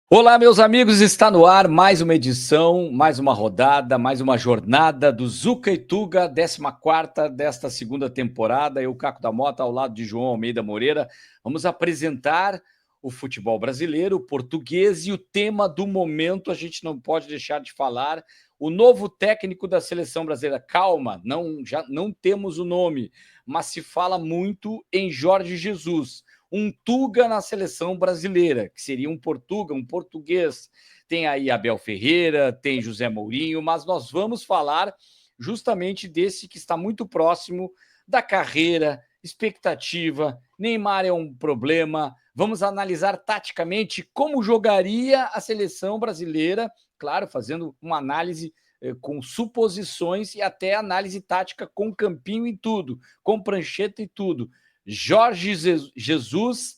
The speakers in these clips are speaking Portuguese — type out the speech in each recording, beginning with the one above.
Olá, meus amigos, está no ar mais uma edição, mais uma rodada, mais uma jornada do Zuca e Tuga, 14ª desta segunda temporada. Eu, Caco da Mota, ao lado de João Almeida Moreira, vamos apresentar o futebol brasileiro, o português e o tema do momento. A gente não pode deixar de falar o novo técnico da seleção brasileira. Calma, já não temos o nome, mas se fala muito em Jorge Jesus, um Tuga na seleção brasileira, que seria um Portuga, um português. Tem aí Abel Ferreira, tem José Mourinho, mas nós vamos falar justamente desse que está muito próximo da carreira, expectativa. Neymar é um problema. Vamos analisar taticamente como jogaria a seleção brasileira, claro, fazendo uma análise com suposições e até análise tática com campinho e tudo, com prancheta e tudo. Jorge Jesus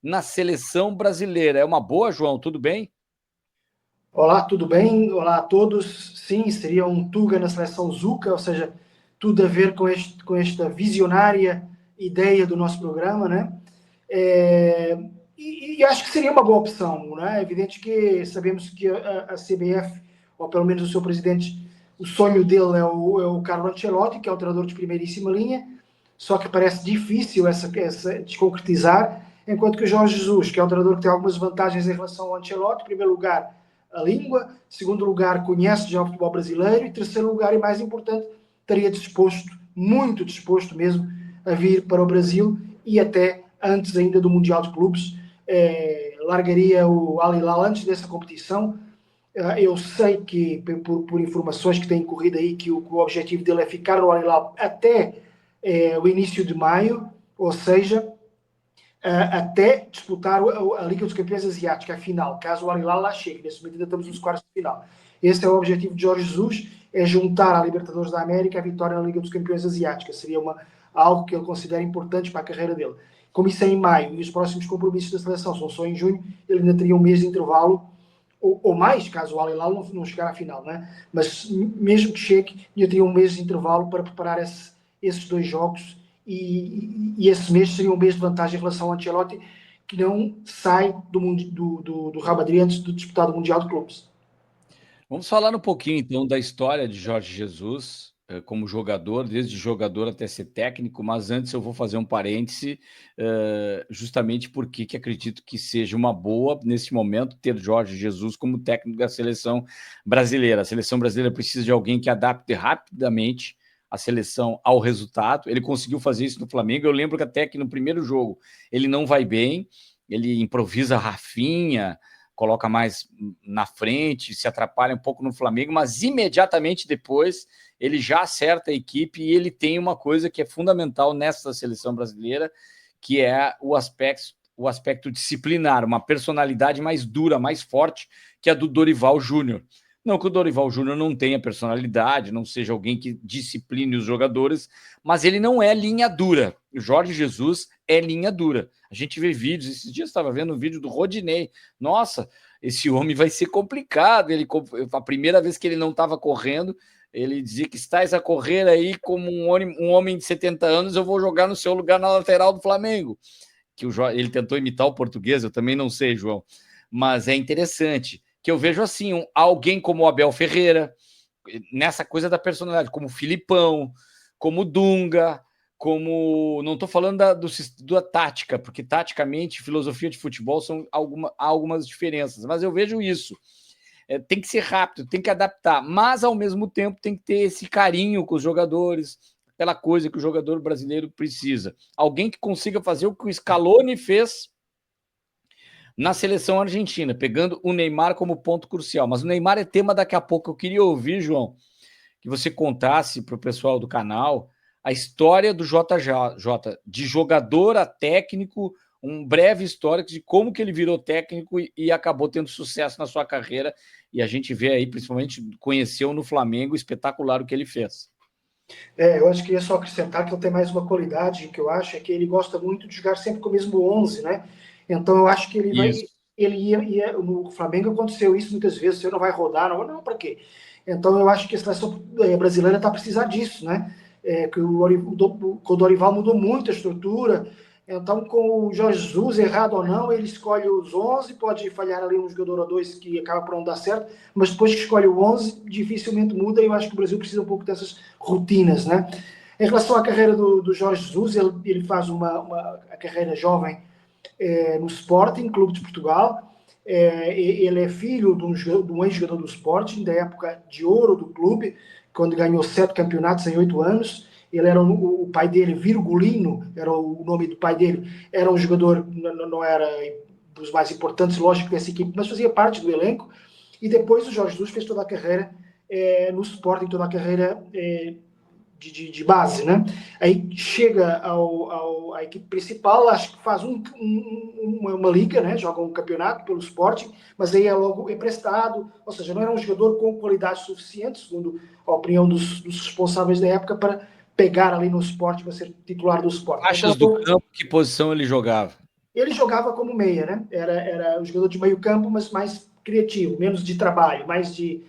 na seleção brasileira. É uma boa, João? Tudo bem? Olá, tudo bem? Olá a todos. Sim, seria um Tuga na seleção Zuca, ou seja, tudo a ver com esta visionária ideia do nosso programa, né? E acho que seria uma boa opção, não é? É evidente que sabemos que a CBF, ou pelo menos o seu presidente, o sonho dele é o Carlo Ancelotti, que é um treinador de primeiríssima linha, só que parece difícil essa desconcretizar, enquanto que o Jorge Jesus, que é um treinador que tem algumas vantagens em relação ao Ancelotti, em primeiro lugar, a língua, segundo lugar, conhece já o futebol brasileiro, e terceiro lugar, e mais importante, estaria disposto, muito disposto mesmo, a vir para o Brasil e até antes ainda do Mundial de Clubes, largaria o Al Hilal antes dessa competição. Eu sei que, por informações que têm corrido aí, que o objetivo dele é ficar no Al Hilal até o início de maio, ou seja, até disputar a Liga dos Campeões Asiáticos, a final, caso o Al Hilal lá chegue. Nesse momento ainda estamos nos quartos de final. Esse é o objetivo de Jorge Jesus, é juntar à Libertadores da América a vitória na Liga dos Campeões Asiáticos. Seria algo que ele considera importante para a carreira dele. Como isso é em maio e os próximos compromissos da seleção são só em junho, ele ainda teria um mês de intervalo, ou mais, caso o Al Hilal não chegar à final, né? Mas mesmo que chegue, ainda teria um mês de intervalo para preparar esses dois jogos, e esse mês seria um mês de vantagem em relação ao Ancelotti, que não sai do Real Madrid antes de disputar o Mundial de Clubes. Vamos falar um pouquinho, então, da história de Jorge Jesus como jogador, desde jogador até ser técnico, mas antes eu vou fazer um parêntese, justamente porque que acredito que seja uma boa, nesse momento, ter Jorge Jesus como técnico da seleção brasileira. A seleção brasileira precisa de alguém que adapte rapidamente a seleção ao resultado. Ele conseguiu fazer isso no Flamengo. Eu lembro que até que no primeiro jogo ele não vai bem, ele improvisa Rafinha, coloca mais na frente, se atrapalha um pouco no Flamengo, mas imediatamente depois ele já acerta a equipe e ele tem uma coisa que é fundamental nessa seleção brasileira, que é o aspecto disciplinar, uma personalidade mais dura, mais forte que a do Dorival Júnior. Não que o Dorival Júnior não tenha personalidade, não seja alguém que discipline os jogadores, mas ele não é linha dura. O Jorge Jesus é linha dura. A gente vê vídeos, esses dias estava vendo um vídeo do Rodinei. Nossa, esse homem vai ser complicado. A primeira vez que ele não estava correndo, ele dizia que estás a correr aí como um homem de 70 anos, eu vou jogar no seu lugar na lateral do Flamengo. Ele tentou imitar o português, eu também não sei, João, mas é interessante que eu vejo assim, alguém como o Abel Ferreira, nessa coisa da personalidade, como o Filipão, como o Dunga, como. Não estou falando da tática, porque taticamente, filosofia de futebol são algumas diferenças, mas eu vejo isso. Tem que ser rápido, tem que adaptar, mas ao mesmo tempo tem que ter esse carinho com os jogadores, aquela coisa que o jogador brasileiro precisa. Alguém que consiga fazer o que o Scaloni fez na seleção argentina, pegando o Neymar como ponto crucial. Mas o Neymar é tema daqui a pouco. Eu queria ouvir, João, que você contasse para o pessoal do canal a história do JJ, de jogador a técnico, um breve histórico de como que ele virou técnico e acabou tendo sucesso na sua carreira. E a gente vê aí, principalmente, conheceu no Flamengo, espetacular o que ele fez. Eu acho que queria só acrescentar que ele tem mais uma qualidade que eu acho, é que ele gosta muito de jogar sempre com o mesmo 11, né? Então eu acho que Isso. ele ia no Flamengo aconteceu isso muitas vezes, você não vai rodar, não, para quê? Então eu acho que a seleção brasileira está precisando disso, né? Que o Dorival mudou muito a estrutura, Então, com o Jorge Jesus, errado ou não, ele escolhe os 11, pode falhar ali um jogador ou dois que acaba por não dar certo, mas depois que escolhe o 11, dificilmente muda, e eu acho que o Brasil precisa um pouco dessas rotinas, né? Em relação à carreira do Jorge Jesus, ele faz a carreira jovem no Sporting, Clube de Portugal. Ele é filho de um ex-jogador do Sporting, da época de ouro do clube, quando ganhou 7 campeonatos em 8 anos. Ele era o pai dele, Virgulino, era o nome do pai dele, era um jogador, não era dos mais importantes, lógico, dessa equipe, mas fazia parte do elenco. E depois o Jorge Jesus fez toda a carreira no Sporting, toda a carreira de base, né? Aí chega à equipe principal, acho que faz uma liga, né? Joga um campeonato pelo Sporting, mas aí é logo emprestado, ou seja, não era um jogador com qualidade suficiente, segundo a opinião dos responsáveis da época, para pegar ali no Sporting, para ser titular do Sporting. Faixas do campo, que posição ele jogava? Ele jogava como meia, né? Era um jogador de meio campo, mas mais criativo, menos de trabalho, mais de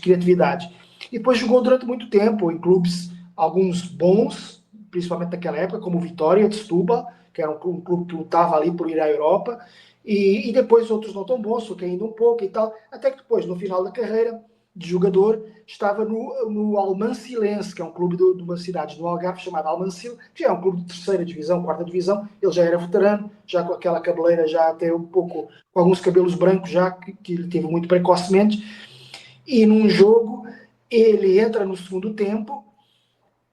criatividade. E depois jogou durante muito tempo em clubes, alguns bons, principalmente naquela época, como o Vitória de Setúbal, que era um clube que lutava ali por ir à Europa, e depois outros não tão bons, só que ainda um pouco e tal, até que depois, no final da carreira de jogador, estava no Almancilense, que é um clube de uma cidade do Algarve chamado Almancil, que é um clube de terceira divisão, quarta divisão. Ele já era veterano, já com aquela cabeleira, já até um pouco, com alguns cabelos brancos já, que ele teve muito precocemente. E num jogo, ele entra no segundo tempo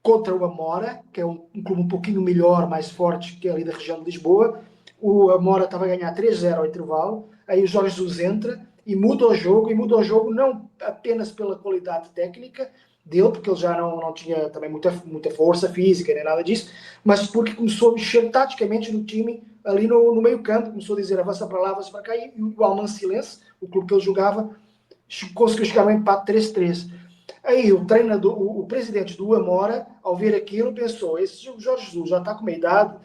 contra o Amora, que é um clube um pouquinho melhor, mais forte, que é ali da região de Lisboa. O Amora estava a ganhar 3-0 ao intervalo, aí o Jorge Jesus entra e muda o jogo não apenas pela qualidade técnica dele, porque ele já não tinha também muita força física, nem nada disso, mas porque começou a mexer taticamente no time, ali no meio campo, começou a dizer avança para lá, avança para cá, e o Almancilense, o clube que ele jogava, conseguiu chegar ao empate 3-3. Aí o treinador, o presidente do Amora, ao ver aquilo, pensou: esse Jorge Jesus já está com uma idade,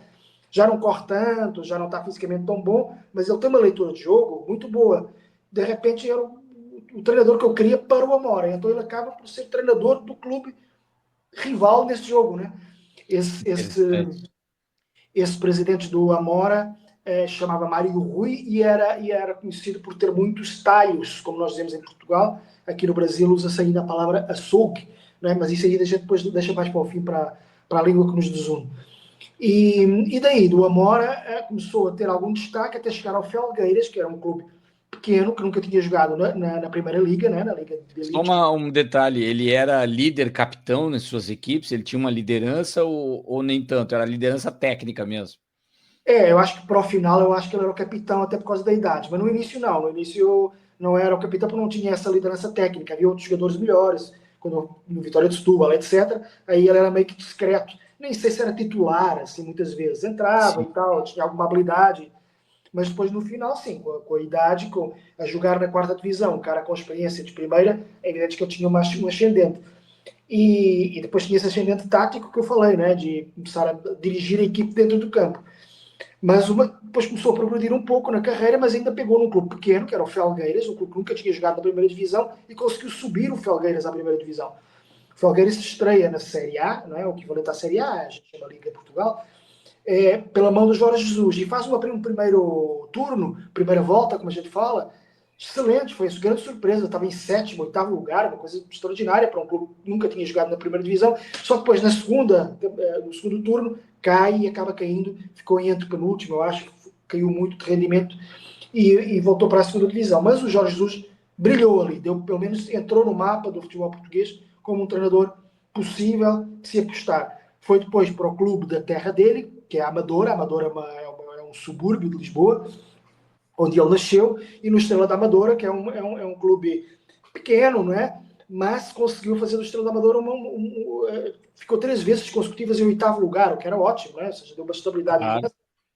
já não corre tanto, já não está fisicamente tão bom, mas ele tem uma leitura de jogo muito boa. De repente era o treinador que eu queria para o Amora. Então ele acaba por ser treinador do clube rival nesse jogo, né? Esse, esse, Interessante. esse presidente do Amora chamava Mário Rui e era conhecido por ter muitos talhos, como nós dizemos em Portugal. Aqui no Brasil usa-se ainda a palavra açougue, né? Mas isso aí a gente depois deixa mais para o fim, para a língua que nos desune. E daí, do Amora, começou a ter algum destaque até chegar ao Felgueiras, que era um clube pequeno, que nunca tinha jogado na Primeira Liga, né? Na Liga de Só Elite. um detalhe, ele era líder, capitão nas suas equipes, ele tinha uma liderança ou nem tanto, era liderança técnica mesmo? Eu acho que para o final, eu acho que ele era o capitão até por causa da idade, mas no início não. No início não era o capitão porque não tinha essa liderança técnica. Havia outros jogadores melhores, quando, no Vitória de Setúbal, etc. Aí ele era meio que discreto. Nem sei se era titular, assim, muitas vezes. Entrava Sim. e tal, tinha alguma habilidade, mas depois no final, sim, com a idade, a jogar na quarta divisão, um cara com experiência de primeira, é evidente que ele tinha um ascendente. E depois tinha esse ascendente tático que eu falei, né, de começar a dirigir a equipe dentro do campo. Mas depois começou a progredir um pouco na carreira, mas ainda pegou num clube pequeno, que era o Felgueiras, um clube que nunca tinha jogado na primeira divisão, e conseguiu subir o Felgueiras à primeira divisão. O Felgueiras se estreia na Série A, não é? O equivalente à Série A, a gente chama Liga de Portugal, pela mão do Jorge Jesus, e faz um primeiro turno, primeira volta, como a gente fala, excelente, foi uma grande surpresa, estava em sétimo, oitavo lugar, uma coisa extraordinária para um clube que nunca tinha jogado na primeira divisão, só que depois no segundo turno, cai e acaba caindo, ficou em antepenúltimo, eu acho, caiu muito de rendimento e voltou para a segunda divisão. Mas o Jorge Jesus brilhou ali, pelo menos entrou no mapa do futebol português como um treinador possível de se apostar. Foi depois para o clube da terra dele, que é a Amadora. A Amadora é um subúrbio de Lisboa, onde ele nasceu, e no Estrela da Amadora, que é um clube pequeno, não é? Mas conseguiu fazer do Estrela da Amadora ficou 3 vezes consecutivas em oitavo lugar, o que era ótimo, né? Ou seja, deu uma estabilidade Claro. imensa,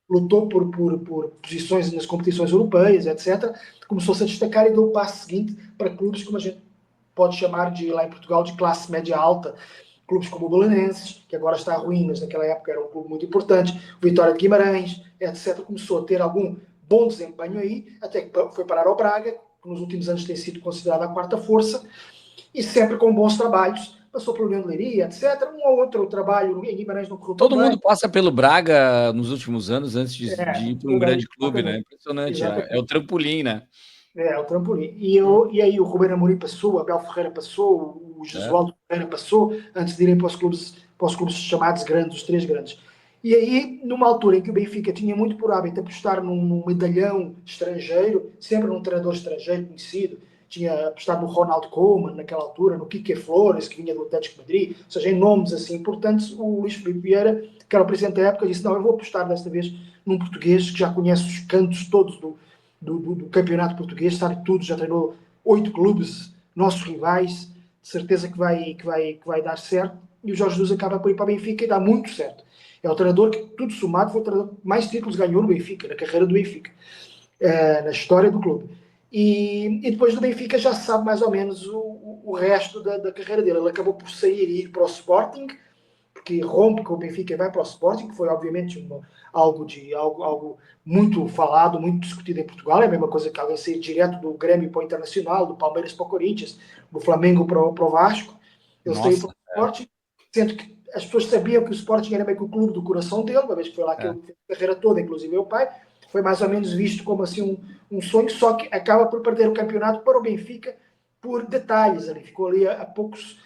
lutou por posições nas competições europeias, etc. Começou-se a destacar e deu o passo seguinte para clubes, como a gente pode chamar de, lá em Portugal, de classe média alta, clubes como o Belenenses, que agora está ruim, mas naquela época era um clube muito importante, o Vitória de Guimarães, etc. Começou a ter algum bom desempenho aí, até que foi parar ao Braga, que nos últimos anos tem sido considerada a quarta força, e sempre com bons trabalhos, passou pelo União de Leiria, etc. Um ou outro trabalho em Guimarães não correu tão Todo bem. mundo passa pelo Braga nos últimos anos antes de ir para um grande clube, né? Exatamente. Impressionante, é Exatamente. o trampolim, né? É o trampolim. E aí o Ruben Amorim passou, o Abel Ferreira passou, o Certo? Jesualdo Ferreira passou, antes de irem para os clubes chamados grandes, os três grandes. E aí, numa altura em que o Benfica tinha muito por hábito apostar num medalhão estrangeiro, sempre num treinador estrangeiro conhecido, tinha apostado no Ronald Koeman naquela altura, no Quique Flores, que vinha do Atlético de Madrid, ou seja, em nomes assim importantes, o Luís Filipe Vieira, que era o presidente da época, disse, não, eu vou apostar desta vez num português que já conhece os cantos todos do campeonato português, sabe tudo, já treinou 8 clubes, nossos rivais, de certeza que vai dar certo. E o Jorge Jesus acaba por ir para o Benfica e dá muito certo. É o treinador que, tudo somado, foi o treinador que mais títulos ganhou no Benfica, na carreira do Benfica, na história do clube. E depois do Benfica já se sabe mais ou menos o resto da carreira dele. Ele acabou por sair e ir para o Sporting, que rompe com o Benfica e vai para o Sporting, que foi obviamente algo muito falado, muito discutido em Portugal. É a mesma coisa que alguém sair direto do Grêmio para o Internacional, do Palmeiras para o Corinthians, do Flamengo para o Vasco. Ele saiu para Nossa, o Sporting, sendo que as pessoas sabiam que o Sporting era meio que o clube do coração dele, uma vez que foi lá que é. ele fez a carreira toda, inclusive meu pai. Foi mais ou menos visto como assim um sonho, só que acaba por perder o campeonato para o Benfica por detalhes ali. Ficou ali a poucos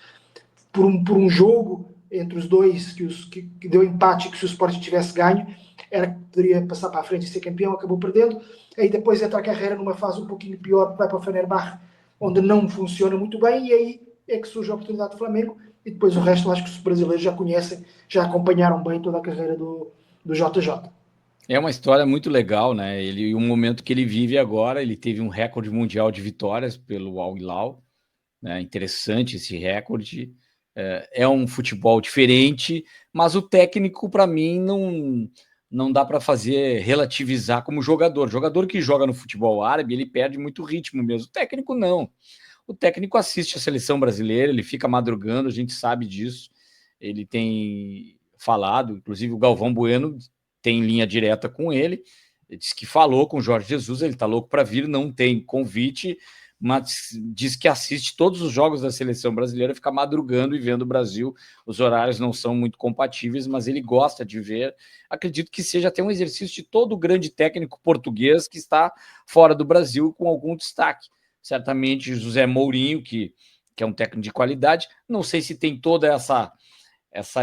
por um jogo entre os dois que deu empate, que se o Sporting tivesse ganho, poderia passar para a frente e ser campeão, acabou perdendo. Aí depois entra a carreira numa fase um pouquinho pior, vai para o Fenerbahçe, onde não funciona muito bem, e aí é que surge a oportunidade do Flamengo, e depois o resto eu acho que os brasileiros já conhecem, já acompanharam bem toda a carreira do JJ. É uma história muito legal, né? Ele, o momento que ele vive agora, ele teve um recorde mundial de vitórias pelo Al Hilal, né? Interessante esse recorde. É um futebol diferente, mas o técnico, para mim, não dá para fazer relativizar como jogador. Jogador que joga no futebol árabe, ele perde muito ritmo mesmo. O técnico não. O técnico assiste a seleção brasileira, ele fica madrugando, a gente sabe disso. Ele tem falado, inclusive o Galvão Bueno tem linha direta com ele. Ele disse que falou com o Jorge Jesus, ele está louco para vir, não tem convite, mas diz que assiste todos os jogos da seleção brasileira, fica madrugando e vendo o Brasil. Os horários não são muito compatíveis, mas ele gosta de ver. Acredito que seja até um exercício de todo grande técnico português que está fora do Brasil com algum destaque. Certamente José Mourinho, que é um técnico de qualidade. Não sei se tem toda essa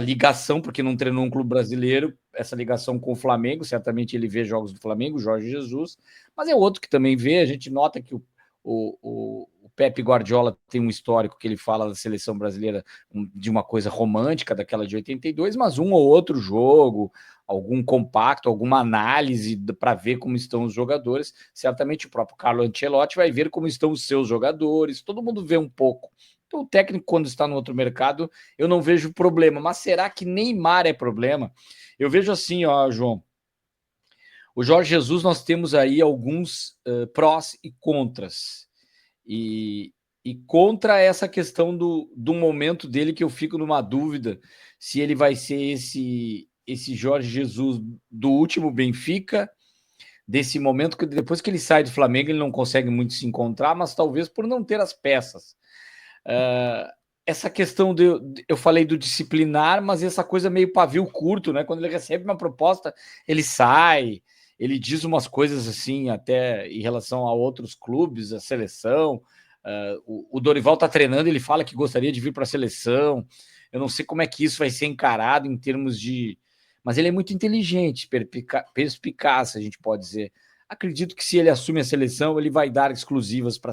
ligação, porque não treinou um clube brasileiro, essa ligação com o Flamengo, certamente ele vê jogos do Flamengo, Jorge Jesus, mas é outro que também vê, a gente nota que o Pepe Guardiola tem um histórico que ele fala da seleção brasileira de uma coisa romântica, daquela de 82, mas um ou outro jogo, algum compacto, alguma análise para ver como estão os jogadores, certamente o próprio Carlo Ancelotti vai ver como estão os seus jogadores, todo mundo vê um pouco. Então, o técnico, quando está no outro mercado, eu não vejo problema. Mas será que Neymar é problema? Eu vejo assim, ó, João. O Jorge Jesus, nós temos aí alguns prós e contras. E contra essa questão do momento dele, que eu fico numa dúvida se ele vai ser esse Jorge Jesus do último Benfica, desse momento que depois que ele sai do Flamengo, ele não consegue muito se encontrar, mas talvez por não ter as peças. Essa questão eu falei do disciplinar, mas essa coisa meio pavio curto, né? Quando ele recebe uma proposta, ele sai, ele diz umas coisas assim, até em relação a outros clubes, a seleção. O Dorival tá treinando, ele fala que gostaria de vir para a seleção. Eu não sei como é que isso vai ser encarado em termos de. Mas ele é muito inteligente, perspicaz, a gente pode dizer. Acredito que se ele assume a seleção, ele vai dar exclusivas para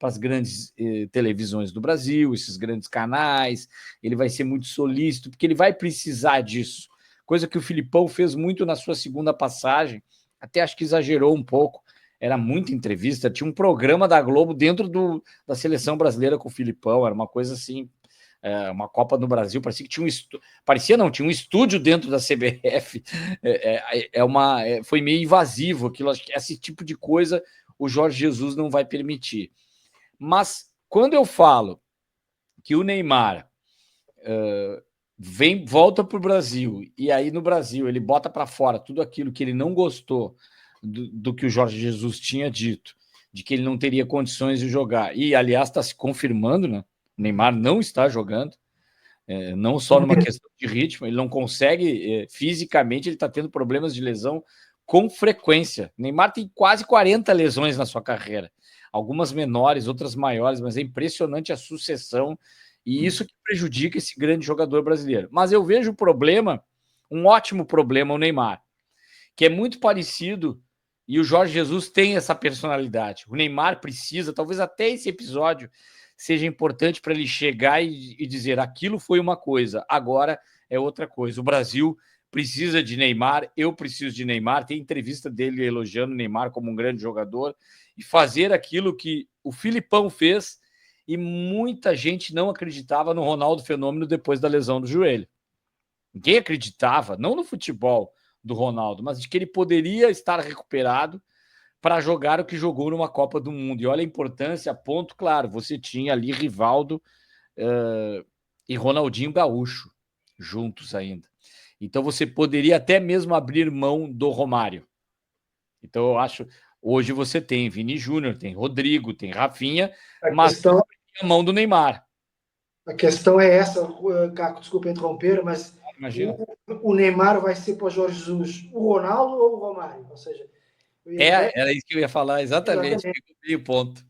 as grandes televisões do Brasil, esses grandes canais, ele vai ser muito solícito, porque ele vai precisar disso. Coisa que o Filipão fez muito na sua segunda passagem, até acho que exagerou um pouco, era muita entrevista, tinha um programa da Globo dentro da seleção brasileira com o Filipão, era uma coisa assim, uma Copa no Brasil, parecia que tinha tinha um estúdio dentro da CBF, foi meio invasivo aquilo, acho que esse tipo de coisa o Jorge Jesus não vai permitir. Mas quando eu falo que o Neymar volta para o Brasil, e aí no Brasil ele bota para fora tudo aquilo que ele não gostou do que o Jorge Jesus tinha dito, de que ele não teria condições de jogar, e aliás está se confirmando, né? O Neymar não está jogando. não só numa questão de ritmo, ele não consegue, fisicamente, ele está tendo problemas de lesão com frequência. Neymar tem quase 40 lesões na sua carreira, algumas menores, outras maiores, mas é impressionante a sucessão, e isso que prejudica esse grande jogador brasileiro. Mas eu vejo o problema, um ótimo problema, o Neymar, que é muito parecido, e o Jorge Jesus tem essa personalidade. O Neymar precisa, talvez até esse episódio seja importante para ele chegar e dizer aquilo foi uma coisa, agora é outra coisa. O Brasil precisa de Neymar, eu preciso de Neymar. Tem entrevista dele elogiando o Neymar como um grande jogador e fazer aquilo que o Filipão fez e muita gente não acreditava no Ronaldo Fenômeno depois da lesão do joelho. Ninguém acreditava, não no futebol do Ronaldo, mas de que ele poderia estar recuperado para jogar o que jogou numa Copa do Mundo. E olha a importância, ponto claro, você tinha ali Rivaldo e Ronaldinho Gaúcho juntos ainda. Então você poderia até mesmo abrir mão do Romário. Então eu acho, hoje você tem Vini Júnior, tem Rodrigo, tem Rafinha, mas a mão do Neymar. A questão é essa, Caco, desculpa interromper, mas o Neymar vai ser para o Jorge Jesus o Ronaldo ou o Romário? Ou seja, era isso que eu ia falar, exatamente. O ponto.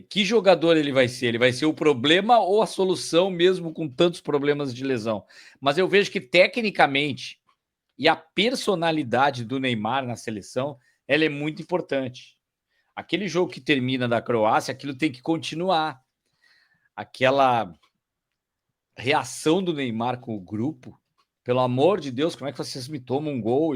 Que jogador ele vai ser? Ele vai ser o problema ou a solução, mesmo com tantos problemas de lesão? Mas eu vejo que, tecnicamente, e a personalidade do Neymar na seleção, ela é muito importante. Aquele jogo que termina da Croácia, aquilo tem que continuar. Aquela reação do Neymar com o grupo, pelo amor de Deus, como é que vocês me tomam um gol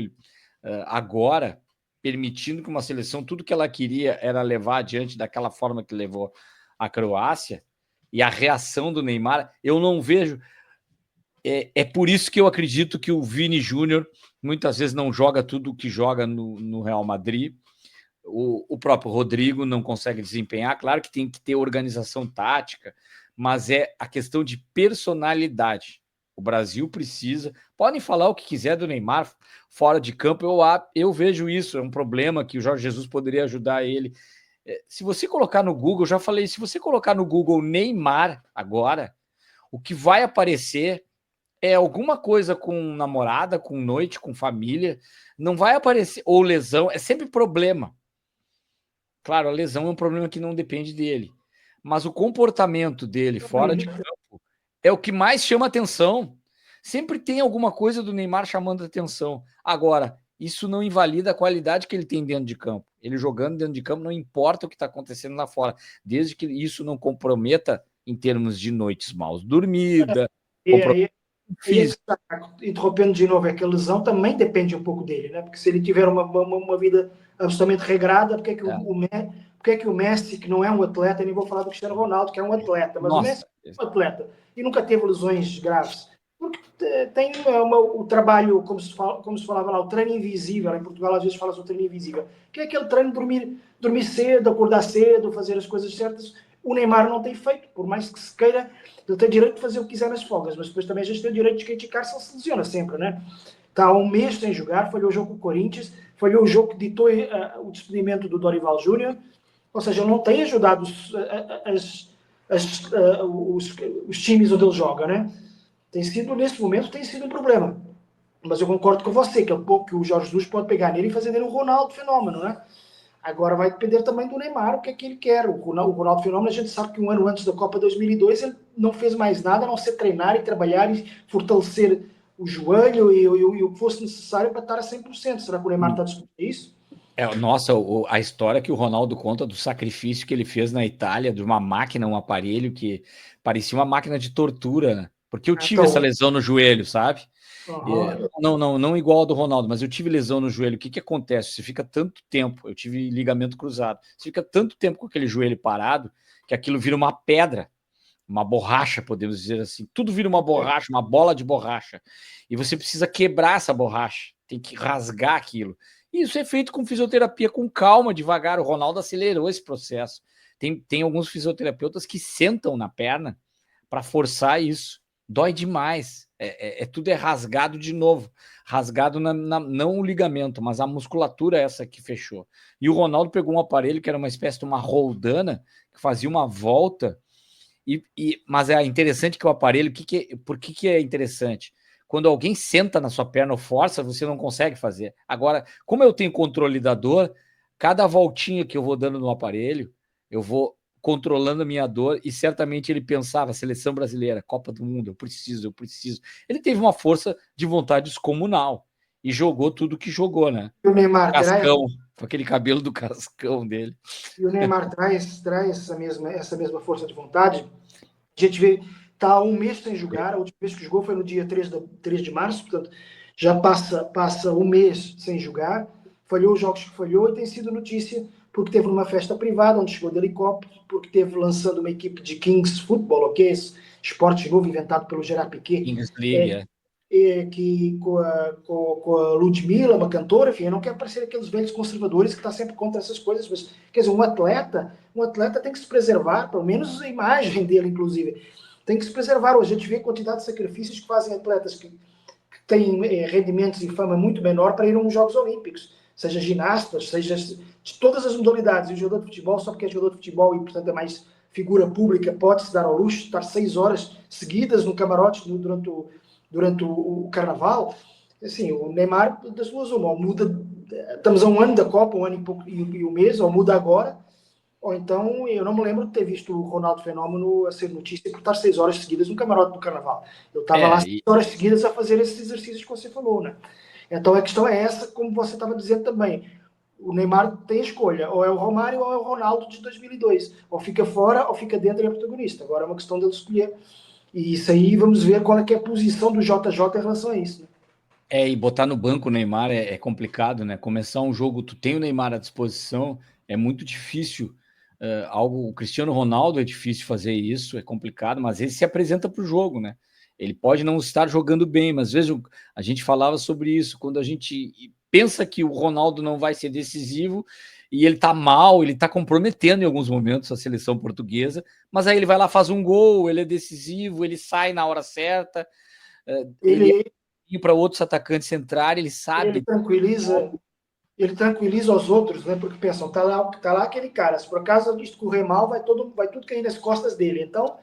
agora, permitindo que uma seleção, tudo que ela queria era levar adiante daquela forma que levou a Croácia, e a reação do Neymar, eu não vejo. É por isso que eu acredito que o Vini Júnior muitas vezes não joga tudo o que joga no Real Madrid. O próprio Rodrigo não consegue desempenhar. Claro que tem que ter organização tática, mas é a questão de personalidade. O Brasil precisa. Podem falar o que quiser do Neymar fora de campo, eu vejo isso. É um problema que o Jorge Jesus poderia ajudar ele. Se você colocar no Google, já falei, se você colocar no Google Neymar agora, o que vai aparecer é alguma coisa com namorada, com noite, com família. Não vai aparecer, ou lesão, é sempre problema. Claro, a lesão é um problema que não depende dele, mas o comportamento dele fora de campo é o que mais chama atenção. Sempre tem alguma coisa do Neymar chamando atenção. Agora, isso não invalida a qualidade que ele tem dentro de campo. Ele jogando dentro de campo, não importa o que está acontecendo lá fora, desde que isso não comprometa em termos de noites mal dormidas, interrompendo de novo, é que a lesão também depende um pouco dele, né? Porque se ele tiver uma vida absolutamente regrada, porque é que o Messi, que não é um atleta, nem vou falar do Cristiano Ronaldo, que é um atleta, mas o Messi é um atleta e nunca teve lesões graves, porque tem o trabalho, como se falava lá, o treino invisível. Em Portugal às vezes fala-se o treino invisível, que é aquele treino de dormir cedo, acordar cedo, fazer as coisas certas. O Neymar não tem feito, por mais que se queira. Ele tem direito de fazer o que quiser nas folgas, mas depois também a gente tem o direito de criticar se ele se lesiona sempre, né? Está há um mês sem jogar, falhou o jogo com o Corinthians, falhou o jogo que ditou o despedimento do Dorival Júnior, ou seja, ele não tem ajudado os times onde ele joga, né? Nesse momento, tem sido um problema. Mas eu concordo com você, que o Jorge Jesus pode pegar nele e fazer dele um Ronaldo Fenômeno, né? Agora vai depender também do Neymar, o que é que ele quer. O Ronaldo Fenômeno, a gente sabe que um ano antes da Copa 2002 ele não fez mais nada a não ser treinar e trabalhar e fortalecer o joelho e o que fosse necessário para estar a 100%. Será que o Neymar está disposto a isso? Nossa, a história que o Ronaldo conta do sacrifício que ele fez na Itália, de uma máquina, um aparelho que parecia uma máquina de tortura, né? Porque eu tive essa lesão no joelho, sabe? Não igual ao do Ronaldo, mas eu tive lesão no joelho. O que acontece? Você fica tanto tempo, eu tive ligamento cruzado, você fica tanto tempo com aquele joelho parado que aquilo vira uma pedra, uma borracha, podemos dizer assim. Tudo vira uma borracha, uma bola de borracha. E você precisa quebrar essa borracha, tem que rasgar aquilo. E isso é feito com fisioterapia, com calma, devagar. O Ronaldo acelerou esse processo. Tem alguns fisioterapeutas que sentam na perna para forçar isso. Dói demais. Tudo é rasgado de novo. Rasgado não o ligamento, mas a musculatura essa que fechou. E o Ronaldo pegou um aparelho que era uma espécie de uma roldana, que fazia uma volta, Mas é interessante que o aparelho, por que é interessante? Quando alguém senta na sua perna ou força, você não consegue fazer. Agora, como eu tenho controle da dor, cada voltinha que eu vou dando no aparelho, eu vou controlando a minha dor, e certamente ele pensava, seleção brasileira, Copa do Mundo, eu preciso, eu preciso. Ele teve uma força de vontade descomunal e jogou tudo que jogou, né? E o Neymar traz, Cascão, com aquele cabelo do cascão dele. e o Neymar traz essa mesma força de vontade. A gente vê, tá há um mês sem jogar, a última vez que jogou foi no dia 3 de março, portanto, já passa um mês sem jogar, falhou os jogos que falhou e tem sido notícia porque teve numa festa privada, onde chegou de helicóptero, porque teve lançando uma equipe de Kings Football, ok? Esse esporte novo inventado pelo Gerard Piquet, Kings League, que com a Ludmilla, uma cantora, enfim, eu não quero parecer aqueles velhos conservadores que está sempre contra essas coisas, mas, quer dizer, um atleta tem que se preservar, pelo menos a imagem dele, inclusive, tem que se preservar. Hoje a gente vê a quantidade de sacrifícios que fazem atletas que têm rendimentos e fama muito menor para ir a uns Jogos Olímpicos, seja ginastas, seja de todas as modalidades. E o jogador de futebol, só porque é jogador de futebol e, portanto, é mais figura pública, pode se dar ao luxo de estar 6 horas seguidas no camarote durante o carnaval. Assim, o Neymar, das duas uma, ou muda, estamos a um ano da Copa, um ano e pouco e um mês, ou muda agora, ou então eu não me lembro de ter visto o Ronaldo Fenômeno a ser notícia por estar 6 horas seguidas no camarote do carnaval. Eu estava lá é, 6 horas seguidas a fazer esses exercícios que você falou, né? Então a questão é essa, como você estava dizendo também. O Neymar tem escolha, ou é o Romário ou é o Ronaldo de 2002. Ou fica fora ou fica dentro e é protagonista. Agora é uma questão dele escolher. E isso aí, vamos ver qual é que é a posição do JJ em relação a isso. Né? e botar no banco o Neymar é complicado, né? Começar um jogo, tu tem o Neymar à disposição, é muito difícil. O Cristiano Ronaldo é difícil fazer isso, é complicado, mas ele se apresenta para o jogo, né? Ele pode não estar jogando bem, mas às vezes a gente falava sobre isso, quando a gente pensa que o Ronaldo não vai ser decisivo e ele tá mal, ele tá comprometendo em alguns momentos a seleção portuguesa, mas aí ele vai lá, faz um gol, ele é decisivo, ele sai na hora certa, ele Ele, para outros atacantes entrarem, ele ele sabe. tranquiliza ele tranquiliza os outros, né? Porque pensam, tá lá aquele cara, se por acaso isto correr mal, vai tudo cair nas costas dele. Então,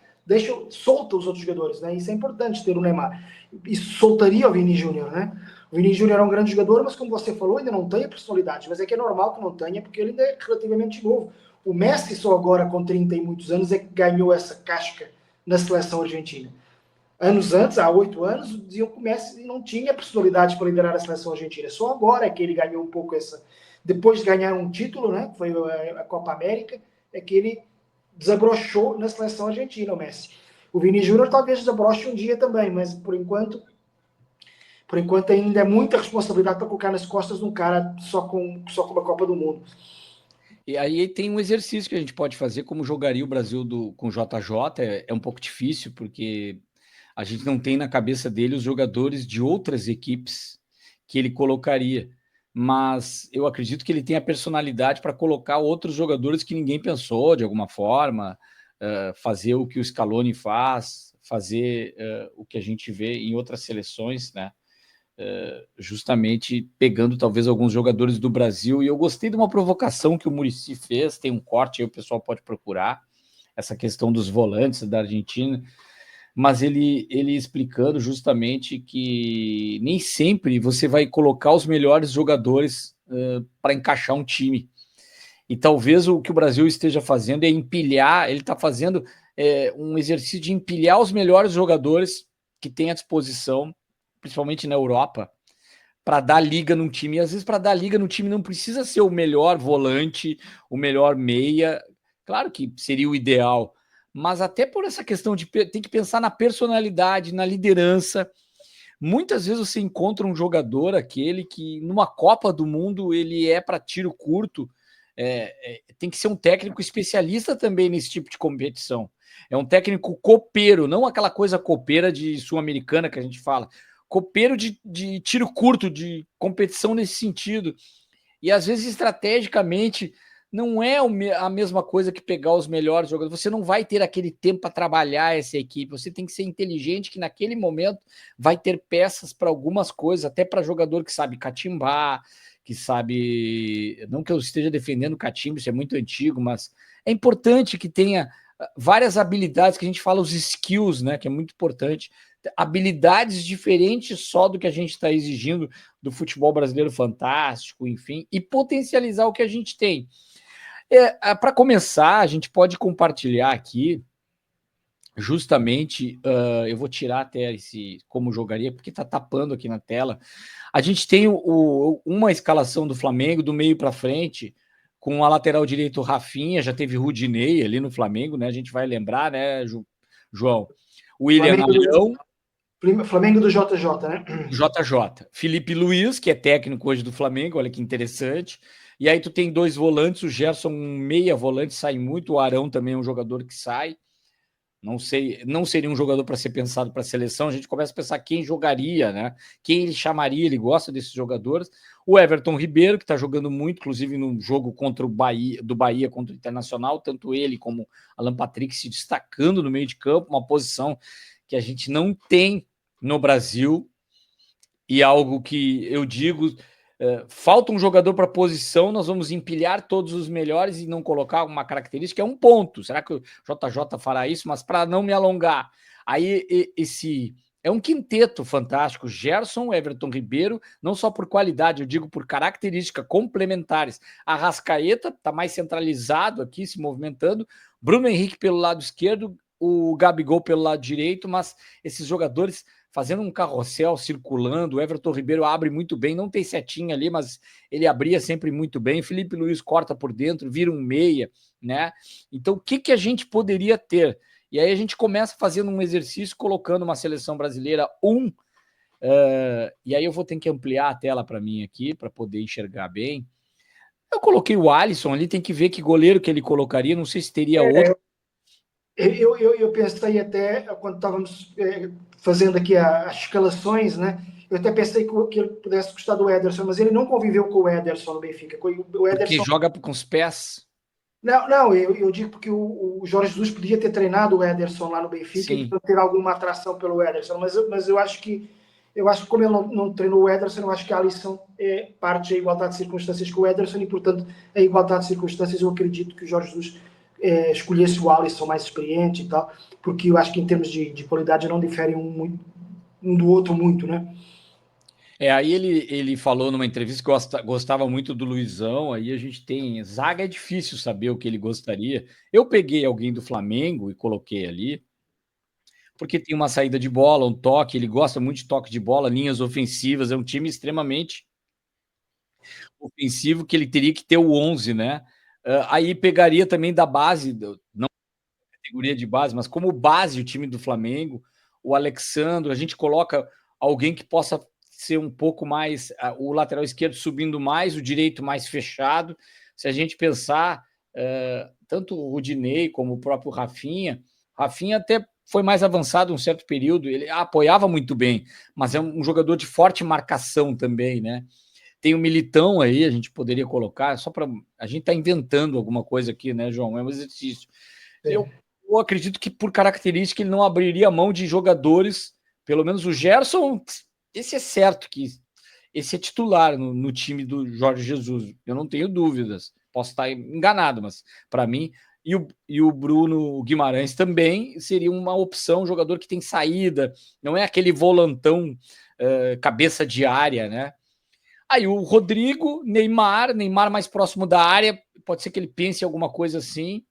solta os outros jogadores, né? Isso é importante ter o Neymar. Isso soltaria o Vini Júnior, né? O Vini Júnior é um grande jogador, mas como você falou, ainda não tem a personalidade. Mas é que é normal que não tenha, porque ele ainda é relativamente novo. O Messi, só agora com 30 e muitos anos, é que ganhou essa casca na seleção argentina. Anos antes, há 8 anos, diziam que o Messi não tinha personalidade para liderar a seleção argentina. Só agora é que ele ganhou um pouco essa. Depois de ganhar um título, né, que foi a Copa América, é que ele desabrochou na seleção argentina, o Messi. O Vini Júnior talvez desabroche um dia também, mas por enquanto ainda é muita responsabilidade para colocar nas costas de um cara só com uma Copa do Mundo. E aí tem um exercício que a gente pode fazer, como jogaria o Brasil com o JJ, é um pouco difícil, porque a gente não tem na cabeça dele os jogadores de outras equipes que ele colocaria. Mas eu acredito que ele tem a personalidade para colocar outros jogadores que ninguém pensou, de alguma forma, fazer o que o Scaloni faz, fazer o que a gente vê em outras seleções, né? Justamente pegando talvez alguns jogadores do Brasil. E eu gostei de uma provocação que o Muricy fez, tem um corte aí, o pessoal pode procurar, essa questão dos volantes da Argentina, mas ele explicando justamente que nem sempre você vai colocar os melhores jogadores para encaixar um time. E talvez o que o Brasil esteja fazendo é empilhar, ele está fazendo um exercício de empilhar os melhores jogadores que tem à disposição, principalmente na Europa, para dar liga num time. E às vezes, para dar liga no time, não precisa ser o melhor volante, o melhor meia. Claro que seria o ideal, mas até por essa questão de tem que pensar na personalidade, na liderança. Muitas vezes você encontra um jogador, aquele que numa Copa do Mundo ele é para tiro curto. Tem que ser um técnico especialista também nesse tipo de competição. É um técnico copeiro, não aquela coisa copeira de sul-americana que a gente fala. Copeiro de tiro curto, de competição nesse sentido. E às vezes, estrategicamente, não é a mesma coisa que pegar os melhores jogadores. Você não vai ter aquele tempo para trabalhar essa equipe. Você tem que ser inteligente, que naquele momento vai ter peças para algumas coisas, até para jogador que sabe catimbar, que sabe. Não que eu esteja defendendo o catimbo, isso é muito antigo, mas é importante que tenha várias habilidades que a gente fala, os skills, né, que é muito importante, habilidades diferentes só do que a gente está exigindo do futebol brasileiro fantástico, enfim, e potencializar o que a gente tem. Para começar, a gente pode compartilhar aqui, justamente, eu vou tirar até esse como jogaria, porque está tapando aqui na tela. A gente tem uma escalação do Flamengo, do meio para frente, com a lateral direito Rafinha, já teve Rudinei ali no Flamengo, né? A gente vai lembrar, né, João? William Arão. Flamengo do JJ, né? JJ. Felipe Luiz, que é técnico hoje do Flamengo, olha que interessante. E aí tu tem dois volantes, o Gerson um meia volante, sai muito, o Arão também é um jogador que sai. Não sei, não seria um jogador para ser pensado para a seleção. A gente começa a pensar quem jogaria, né? Quem ele chamaria, ele gosta desses jogadores. O Everton Ribeiro, que está jogando muito, inclusive no jogo contra o Bahia, do Bahia contra o Internacional, tanto ele como Alan Patrick se destacando no meio de campo, uma posição que a gente não tem no Brasil, e algo que eu digo, falta um jogador para posição, nós vamos empilhar todos os melhores e não colocar uma característica, é um ponto. Será que o JJ fará isso? Mas para não me alongar, aí esse é um quinteto fantástico, Gerson, Everton Ribeiro, não só por qualidade, eu digo por características complementares. Arrascaeta está mais centralizado aqui, se movimentando, Bruno Henrique pelo lado esquerdo, o Gabigol pelo lado direito, mas esses jogadores fazendo um carrossel, circulando. O Everton Ribeiro abre muito bem, não tem setinha ali, mas ele abria sempre muito bem. Felipe Luiz corta por dentro, vira um meia, né? Então, o que a gente poderia ter? E aí a gente começa fazendo um exercício, colocando uma seleção brasileira e aí eu vou ter que ampliar a tela para mim aqui, para poder enxergar bem. Eu coloquei o Alisson ali, tem que ver que goleiro que ele colocaria, não sei se teria outro. Eu pensei até, quando estávamos fazendo aqui as escalações, né? Eu até pensei que ele pudesse gostar do Ederson, mas ele não conviveu com o Ederson no Benfica. O Ederson... Porque joga com os pés. Não, eu digo porque o Jorge Jesus podia ter treinado o Ederson lá no Benfica e ter alguma atração pelo Ederson, mas eu acho que como ele não treinou o Ederson, eu acho que a Alisson parte da igualdade de circunstâncias com o Ederson e, portanto, a igualdade de circunstâncias eu acredito que o Jorge Jesus escolhesse o Alisson mais experiente e tal, porque eu acho que em termos de qualidade não diferem um do outro muito, né? Aí ele falou numa entrevista que gostava muito do Luizão, aí a gente tem... Zaga é difícil saber o que ele gostaria. Eu peguei alguém do Flamengo e coloquei ali, porque tem uma saída de bola, um toque, ele gosta muito de toque de bola, linhas ofensivas, é um time extremamente ofensivo que ele teria que ter o 11, né? Aí pegaria também da base, não categoria de base, mas como base o time do Flamengo, o Alexandre, a gente coloca alguém que possa ser um pouco mais, o lateral esquerdo subindo mais, o direito mais fechado. Se a gente pensar, tanto o Rudinei como o próprio Rafinha até foi mais avançado um certo período, ele apoiava muito bem, mas é um jogador de forte marcação também, né? Tem o Militão aí, a gente poderia colocar, só para... A gente está inventando alguma coisa aqui, né, João? É um exercício. Eu acredito que, por característica, ele não abriria mão de jogadores, pelo menos o Gerson, esse é certo que esse é titular no time do Jorge Jesus, eu não tenho dúvidas, posso estar enganado, mas para mim, e o Bruno Guimarães também seria uma opção, um jogador que tem saída, não é aquele volantão cabeça de área, né? Aí o Rodrigo, Neymar mais próximo da área, pode ser que ele pense em alguma coisa assim.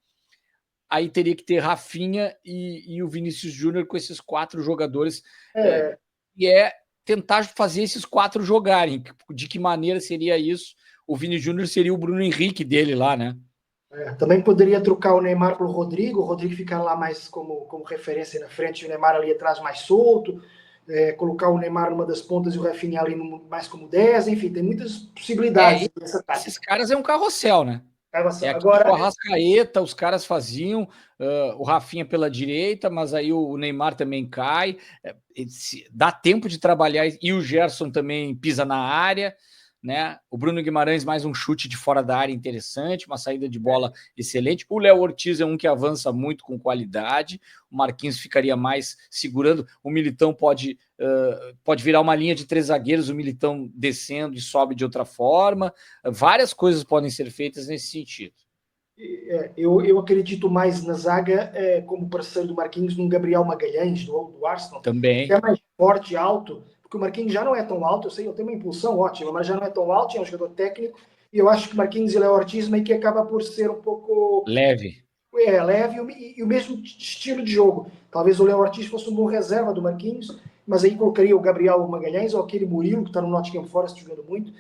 Aí teria que ter Rafinha e o Vinícius Júnior com esses 4 jogadores. E tentar fazer esses 4 jogarem. De que maneira seria isso? O Vini Júnior seria o Bruno Henrique dele lá, né? Também poderia trocar o Neymar pelo Rodrigo, o Rodrigo ficar lá mais como referência na frente, o Neymar ali atrás mais solto, colocar o Neymar numa das pontas e o Rafinha ali mais como 10, enfim, tem muitas possibilidades nessa tática. Esses caras é um carrossel, né? Agora, o Arrascaeta, os caras faziam, o Rafinha pela direita, mas aí o Neymar também cai, dá tempo de trabalhar, e o Gerson também pisa na área, né? O Bruno Guimarães mais um chute de fora da área interessante, uma saída de bola excelente. O Léo Ortiz é um que avança muito com qualidade, o Marquinhos ficaria mais segurando, o Militão pode virar uma linha de 3 zagueiros, o Militão descendo e sobe de outra forma. Várias coisas podem ser feitas nesse sentido. Eu acredito mais na zaga como parceiro do Marquinhos num Gabriel Magalhães, do Arsenal, que Também. é mais forte e alto, porque o Marquinhos já não é tão alto, eu sei, ele tem uma impulsão ótima, mas já não é tão alto, é um jogador técnico, e eu acho que o Marquinhos ele é o autismo e que acaba por ser um pouco Leve. leve e o mesmo estilo de jogo. Talvez o Léo Ortiz fosse um bom reserva do Marquinhos, mas aí colocaria o Gabriel Magalhães ou aquele Murilo, que está no Nottingham Forest jogando muito,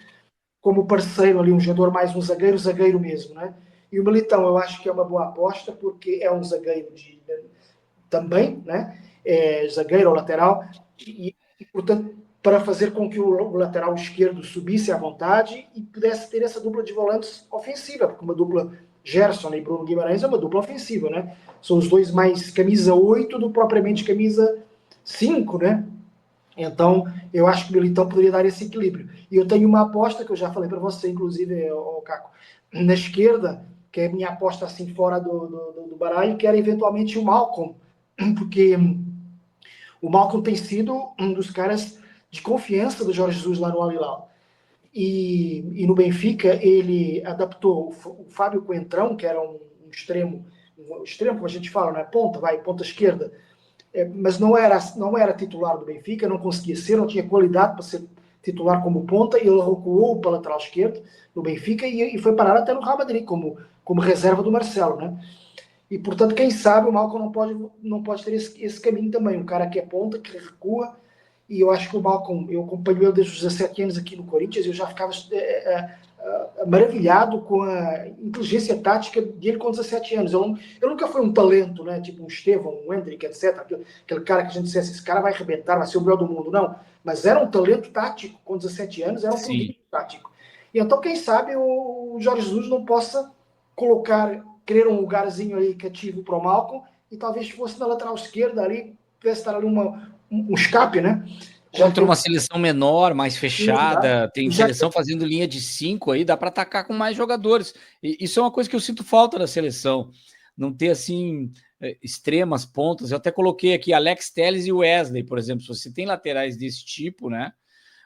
como parceiro ali, um jogador mais um zagueiro, zagueiro mesmo, né? E o Militão eu acho que é uma boa aposta, porque é um zagueiro também, né? É zagueiro ou lateral, portanto, para fazer com que o lateral esquerdo subisse à vontade e pudesse ter essa dupla de volantes ofensiva, porque uma dupla Gerson e Bruno Guimarães é uma dupla ofensiva, né? São os dois mais camisa 8 do que propriamente camisa 5, né? Então, eu acho que o Militão poderia dar esse equilíbrio. E eu tenho uma aposta que eu já falei para você, inclusive, Caco, na esquerda, que é a minha aposta assim fora do baralho, que era eventualmente o Malcolm, porque o Malcolm tem sido um dos caras de confiança do Jorge Jesus lá no Al Hilal. E no Benfica, ele adaptou o Fábio Coentrão, que era um extremo, como a gente fala, né? Ponta esquerda, mas não era titular do Benfica, não conseguia ser, não tinha qualidade para ser titular como ponta, e ele recuou para a lateral esquerdo no Benfica e foi parar até no Real Madrid, como reserva do Marcelo, né? E, portanto, quem sabe o Malcom não pode ter esse caminho também. Um cara que é ponta, que recua. E eu acho que o Malcom, eu acompanho ele desde os 17 anos aqui no Corinthians, e eu já ficava maravilhado com a inteligência tática dele com 17 anos. Ele nunca foi um talento, né? Tipo um Estevão, um Hendrick, etc. Aquele cara que a gente dissesse, esse cara vai arrebentar, vai ser o melhor do mundo. Não. Mas era um talento tático. Com 17 anos, era um Sim. prodígio tático. E então, quem sabe, o Jorge Jesus não possa querer um lugarzinho ali cativo para o Malcom, e talvez fosse na lateral esquerda ali, pudesse estar ali um escape, né? Já Contra tem uma seleção menor, mais já, fechada, tem já seleção fazendo linha de 5 aí, dá para atacar com mais jogadores. E isso é uma coisa que eu sinto falta da seleção, não ter assim extremas pontas. Eu até coloquei aqui Alex Telles e Wesley, por exemplo. Se você tem laterais desse tipo, né?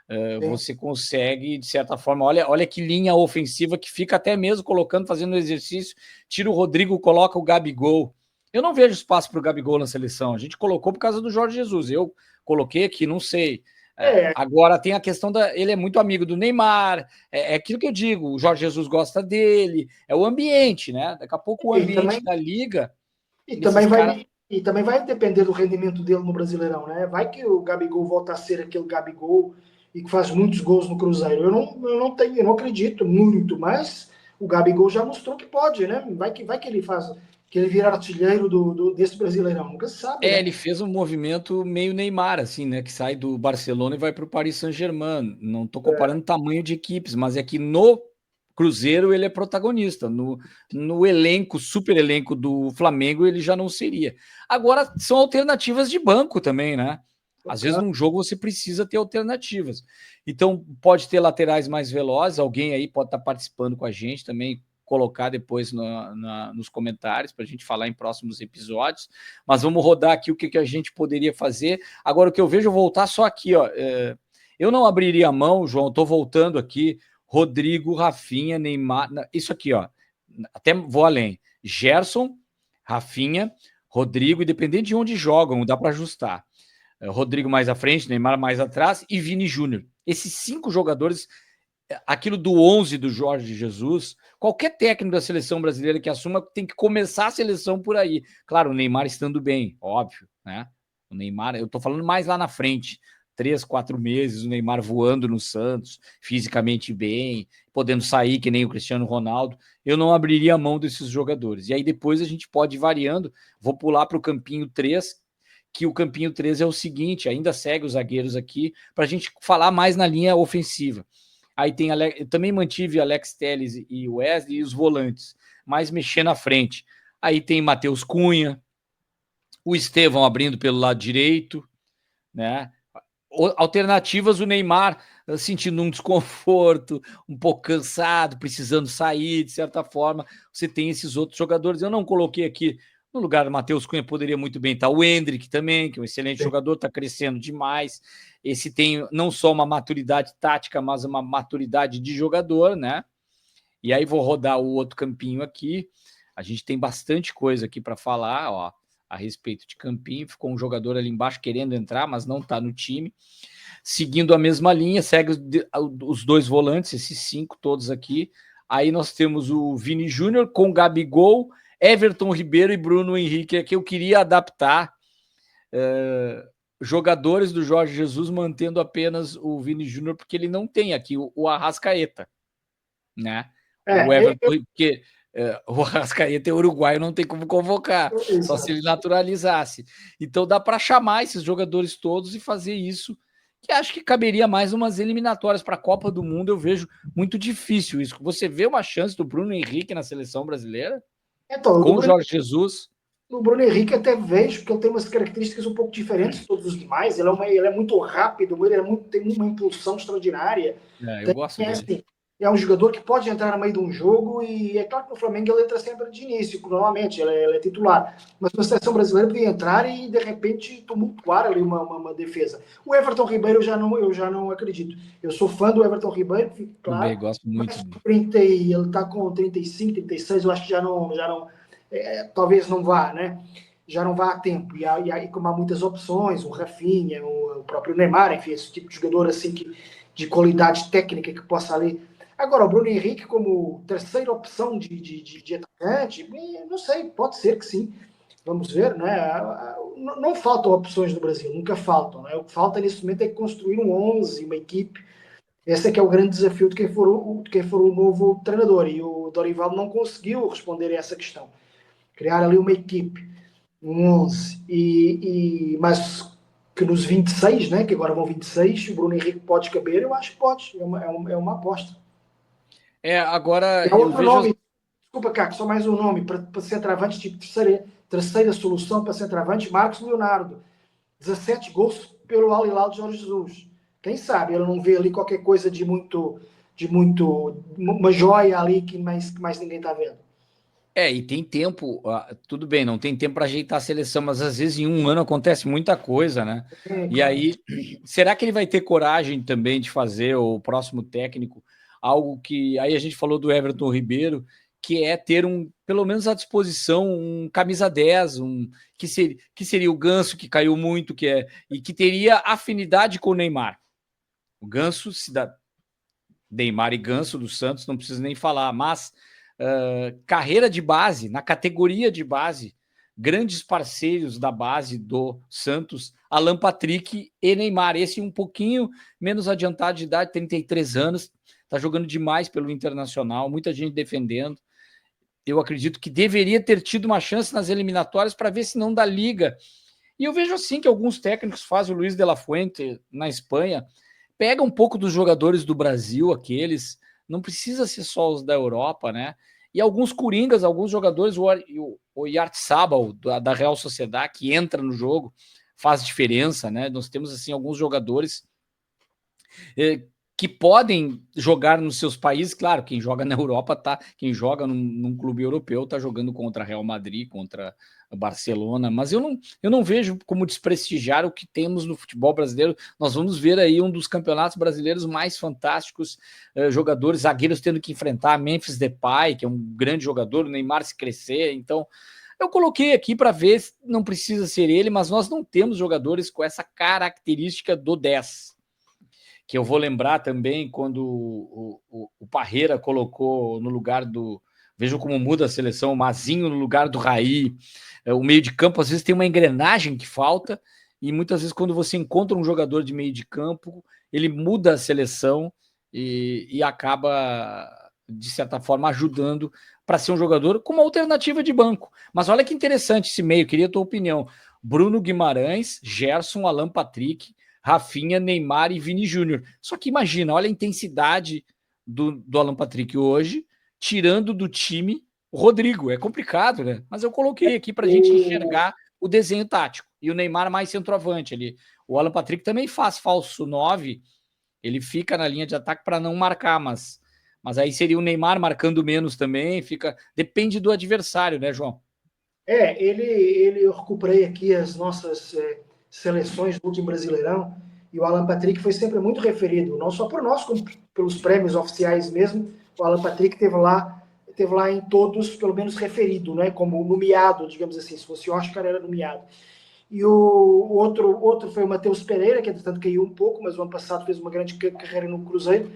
tem, Você consegue, de certa forma, olha que linha ofensiva que fica até mesmo colocando, fazendo o exercício, tira o Rodrigo, coloca o Gabigol. Eu não vejo espaço para o Gabigol na seleção. A gente colocou por causa do Jorge Jesus. Eu coloquei aqui, não sei. é, Agora tem a questão ele é muito amigo do Neymar, é aquilo que eu digo, o Jorge Jesus gosta dele, é o ambiente, né? Daqui a pouco o e ambiente também da liga, e esses também caras. vai depender do rendimento dele no Brasileirão, né? Vai que o Gabigol volta a ser aquele Gabigol e que faz muitos gols no Cruzeiro. Eu não acredito muito, mas o Gabigol já mostrou que pode, né? Vai que ele faz, que ele vira artilheiro desse Brasileirão. Nunca se sabe, né? Ele fez um movimento meio Neymar, assim, né? Que sai do Barcelona e vai para o Paris Saint-Germain. Não estou comparando tamanho de equipes, mas é que no Cruzeiro ele é protagonista. No elenco, super elenco do Flamengo, ele já não seria. Agora, são alternativas de banco também, né? Às vezes, Claro. num jogo, você precisa ter alternativas. Então, pode ter laterais mais velozes, alguém aí pode estar participando com a gente também, colocar depois nos comentários para a gente falar em próximos episódios. Mas vamos rodar aqui o que a gente poderia fazer. Agora, o que eu vejo, voltar só aqui, ó. Eu não abriria a mão, João, estou voltando aqui. Rodrigo, Rafinha, Neymar. Isso aqui, ó. Até vou além. Gerson, Rafinha, Rodrigo, independente de onde jogam, dá para ajustar. Rodrigo mais à frente, Neymar mais atrás e Vini Júnior. Esses 5 jogadores, aquilo do 11 do Jorge Jesus, qualquer técnico da seleção brasileira que assuma tem que começar a seleção por aí. Claro, o Neymar estando bem, óbvio, né? O Neymar, eu tô falando mais lá na frente, 3, 4 meses, o Neymar voando no Santos, fisicamente bem, podendo sair que nem o Cristiano Ronaldo, eu não abriria a mão desses jogadores. E aí depois a gente pode ir variando, vou pular para o campinho 3, que o campinho 3 é o seguinte, ainda segue os zagueiros aqui, para a gente falar mais na linha ofensiva. Aí tem eu também mantive Alex Telles e Wesley e os volantes, mas mexer na frente. Aí tem Matheus Cunha, o Estevão abrindo pelo lado direito, né? Alternativas, o Neymar sentindo um desconforto, um pouco cansado, precisando sair, de certa forma. Você tem esses outros jogadores. Eu não coloquei aqui no lugar do Matheus Cunha, poderia muito bem estar o Hendrick também, que é um excelente jogador, está crescendo demais. Esse tem não só uma maturidade tática, mas uma maturidade de jogador, né? E aí vou rodar o outro campinho aqui. A gente tem bastante coisa aqui para falar, ó, a respeito de Campinho. Ficou um jogador ali embaixo querendo entrar, mas não está no time. Seguindo a mesma linha, segue os dois volantes, esses 5 todos aqui. Aí nós temos o Vini Júnior com Gabigol, Everton Ribeiro e Bruno Henrique, que eu queria adaptar jogadores do Jorge Jesus, mantendo apenas o Vini Júnior, porque ele não tem aqui o Arrascaeta, né? O Everton, porque o Arrascaeta é uruguaio, não tem como convocar, só se ele naturalizasse. Então dá para chamar esses jogadores todos e fazer isso, que acho que caberia mais umas eliminatórias para a Copa do Mundo. Eu vejo muito difícil isso. Você vê uma chance do Bruno Henrique na seleção brasileira? Então, com o Jorge Jesus? O Bruno Henrique até vejo que ele tem umas características um pouco diferentes de todos os demais. Ele é muito rápido, tem uma impulsão extraordinária. Eu gosto dele. Assim, é um jogador que pode entrar no meio de um jogo e é claro que no Flamengo ele entra sempre de início, normalmente, ele é titular. Mas na seleção brasileira podia entrar e de repente tumultuar ali uma defesa. O Everton Ribeiro eu já não acredito. Eu sou fã do Everton Ribeiro, claro. Também gosto muito. Mas ele está com 35, 36, eu acho que já não talvez não vá, né? Já não vá a tempo. E aí, como há muitas opções, o Rafinha, o próprio Neymar, enfim, esse tipo de jogador assim de qualidade técnica que possa ali. Agora, o Bruno Henrique como terceira opção de atacante, não sei, pode ser que sim. Vamos ver, né? Não faltam opções no Brasil, nunca faltam. Né? O que falta nesse momento é construir um 11, uma equipe. Esse é que é o grande desafio de quem for o novo treinador. E o Dorival não conseguiu responder a essa questão. Criar ali uma equipe, um 11, mas que nos 26, né, que agora vão 26, o Bruno Henrique pode caber, eu acho que pode, é uma aposta. Agora é outro nome, desculpa, Caco, só mais um nome, para centroavante, tipo terceira solução para centroavante, Marcos Leonardo, 17 gols pelo Al Hilal de Jorge Jesus. Quem sabe ele não vê ali qualquer coisa de muito, uma joia ali que mais ninguém está vendo. E tem tempo, tudo bem, não tem tempo para ajeitar a seleção, mas às vezes em um ano acontece muita coisa, né? E claro. aí, será que ele vai ter coragem também de fazer, o próximo técnico, algo que, aí a gente falou do Everton Ribeiro, que é ter pelo menos à disposição, um camisa 10, que seria o Ganso, que caiu muito, e que teria afinidade com o Neymar. O Ganso, Neymar e Ganso do Santos, não preciso nem falar, mas carreira de base, na categoria de base, grandes parceiros da base do Santos, Alan Patrick e Neymar. Esse um pouquinho menos adiantado de idade, 33 anos, está jogando demais pelo Internacional, muita gente defendendo. Eu acredito que deveria ter tido uma chance nas eliminatórias para ver se não dá liga. E eu vejo assim que alguns técnicos fazem, o Luiz de la Fuente na Espanha, pega um pouco dos jogadores do Brasil, aqueles, não precisa ser só os da Europa, né? E alguns coringas, alguns jogadores, o Yartzábal da Real Sociedade, que entra no jogo, faz diferença, né? Nós temos assim alguns jogadores que podem jogar nos seus países. Claro, quem joga na Europa quem joga num clube europeu tá jogando contra Real Madrid, contra Barcelona, mas eu não vejo como desprestigiar o que temos no futebol brasileiro. Nós vamos ver aí um dos campeonatos brasileiros mais fantásticos, jogadores, zagueiros tendo que enfrentar Memphis Depay, que é um grande jogador, o Neymar se crescer. Então eu coloquei aqui para ver, não precisa ser ele, mas nós não temos jogadores com essa característica do 10, que eu vou lembrar também quando o Parreira colocou no lugar do... Vejam como muda a seleção, o Mazinho no lugar do Raí. O meio de campo, às vezes, tem uma engrenagem que falta, e muitas vezes, quando você encontra um jogador de meio de campo, ele muda a seleção e acaba, de certa forma, ajudando para ser um jogador com uma alternativa de banco. Mas olha que interessante esse meio, queria a tua opinião. Bruno Guimarães, Gerson, Alan Patrick, Rafinha, Neymar e Vini Júnior. Só que imagina, olha a intensidade do Alan Patrick hoje, tirando do time o Rodrigo. É complicado, né? Mas eu coloquei aqui para a gente enxergar o desenho tático. E o Neymar mais centroavante ali. O Alan Patrick também faz falso 9, ele fica na linha de ataque para não marcar, mas aí seria o Neymar marcando menos também, depende do adversário, né, João? Eu recuperei aqui as nossas seleções do último Brasileirão, e o Alan Patrick foi sempre muito referido, não só por nós, como pelos prêmios oficiais mesmo. O Alan Patrick teve lá teve lá em todos, pelo menos referido, né, como nomeado, digamos assim, se fosse Oscar era nomeado. E o outro foi o Matheus Pereira, que entretanto caiu um pouco, mas o ano passado fez uma grande carreira no Cruzeiro.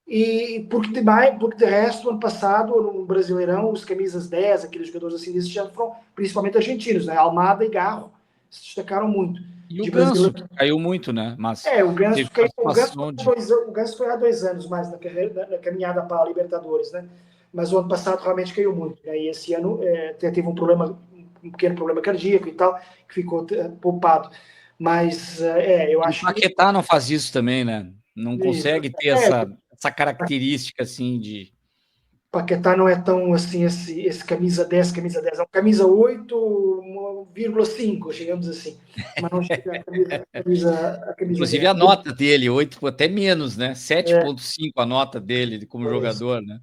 E porque de resto, no ano passado, no Brasileirão, os camisas 10, aqueles jogadores assim desse género, foram principalmente argentinos, né? Almada e Garro se destacaram muito. E o De Ganso, brasileiro. caiu muito, né? Mas O teve Ganso caiu, participação de. o Ganso foi há 2 anos mais na carreira, na caminhada para a Libertadores, né? Mas o ano passado realmente caiu muito, né? E esse ano até teve um pequeno problema cardíaco e tal, que ficou poupado. Mas eu E o acho que Paquetá não faz isso também, né? Não isso, consegue ter essa característica assim de. Paquetá não é tão assim, esse camisa 10 camisa 10 é um camisa 8,5, digamos assim. Mas não chega a camisa Inclusive 10. a nota dele, 8, até menos, né? É, 7,5 a nota dele como pois. jogador, né?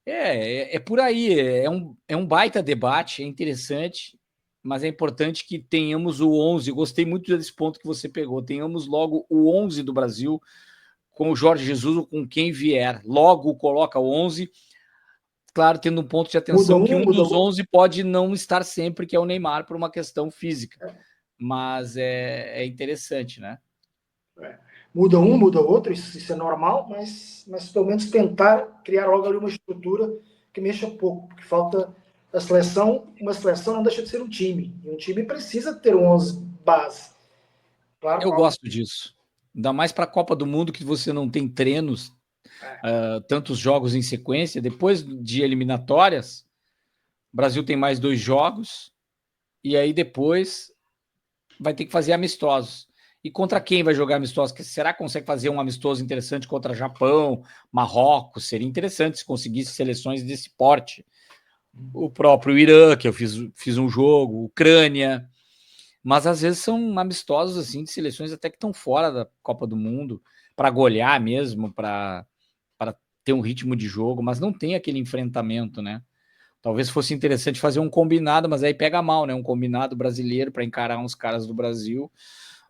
É por aí, é um baita debate, é interessante, mas é importante que tenhamos o 11. Gostei muito desse ponto que você pegou. Tenhamos logo o 11 do Brasil, com o Jorge Jesus ou com quem vier. Logo coloca o 11, claro, tendo um ponto de Muda atenção que um, um muda dos outro. 11 pode não estar sempre, que é o Neymar, por uma questão física. Mas é interessante, né? É. Muda um, muda outro, isso é normal, mas pelo menos tentar criar logo ali uma estrutura que mexa pouco, porque falta a seleção. Uma seleção não deixa de ser um time, e um time precisa ter um 11 base. Claro, Eu gosto disso. Ainda mais para a Copa do Mundo, que você não tem treinos, tantos jogos em sequência. Depois de eliminatórias, o Brasil tem mais 2 jogos, e aí depois vai ter que fazer amistosos. E contra quem vai jogar amistosos? Será que consegue fazer um amistoso interessante contra Japão, Marrocos? Seria interessante se conseguisse seleções desse porte. O próprio Irã, que eu fiz um jogo, Ucrânia, mas às vezes são amistosos assim de seleções até que estão fora da Copa do Mundo, para golear mesmo, para ter um ritmo de jogo, mas não tem aquele enfrentamento, né? Talvez fosse interessante fazer um combinado, mas aí pega mal, né? Um combinado brasileiro para encarar uns caras do Brasil,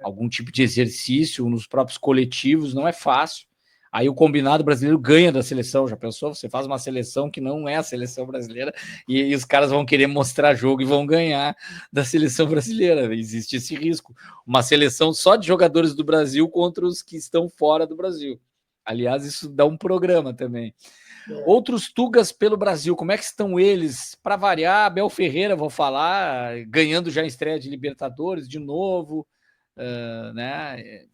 algum tipo de exercício nos próprios coletivos, não é fácil. Aí o combinado brasileiro ganha da seleção. Já pensou? Você faz uma seleção que não é a seleção brasileira e os caras vão querer mostrar jogo e vão ganhar da seleção brasileira. Existe esse risco. Uma seleção só de jogadores do Brasil contra os que estão fora do Brasil. Aliás, isso dá um programa também. Outros Tugas pelo Brasil, como é que estão eles? Para variar, Abel Ferreira, vou falar, ganhando já a estreia de Libertadores de novo, né?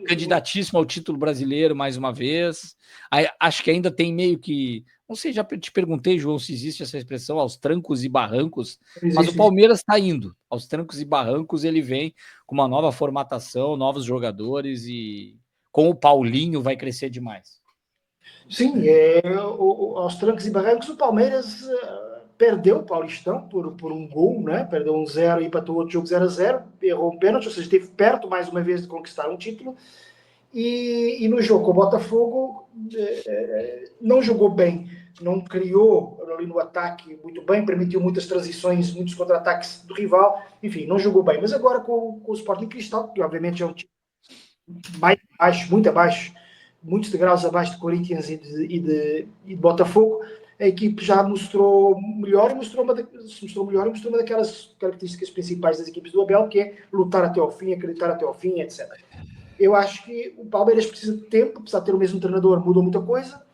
Candidatíssimo ao título brasileiro mais uma vez. Aí, acho que ainda tem meio que. Não sei, já te perguntei, João, se existe essa expressão aos trancos e barrancos, mas o existe. Palmeiras está indo. Aos trancos e barrancos, ele vem com uma nova formatação, novos jogadores e com o Paulinho vai crescer demais. Sim, aos trancos e barrancos, o Palmeiras perdeu o Paulistão por um gol, né? Perdeu 1-0 e empatou outro jogo 0-0, errou um pênalti, ou seja, esteve perto mais uma vez de conquistar um título. E no jogo com o Botafogo não jogou bem, não criou ali no ataque muito bem, permitiu muitas transições, muitos contra-ataques do rival, enfim, não jogou bem. Mas agora com o Sporting Cristal, que obviamente é um time mais abaixo, muito abaixo, muitos degraus abaixo de Corinthians e de Botafogo, a equipe já mostrou melhor e mostrou uma daquelas características principais das equipes do Abel, que é lutar até ao fim, acreditar até ao fim, etc. Eu acho que o Palmeiras precisa de tempo, precisa ter o mesmo treinador, mudou muita coisa,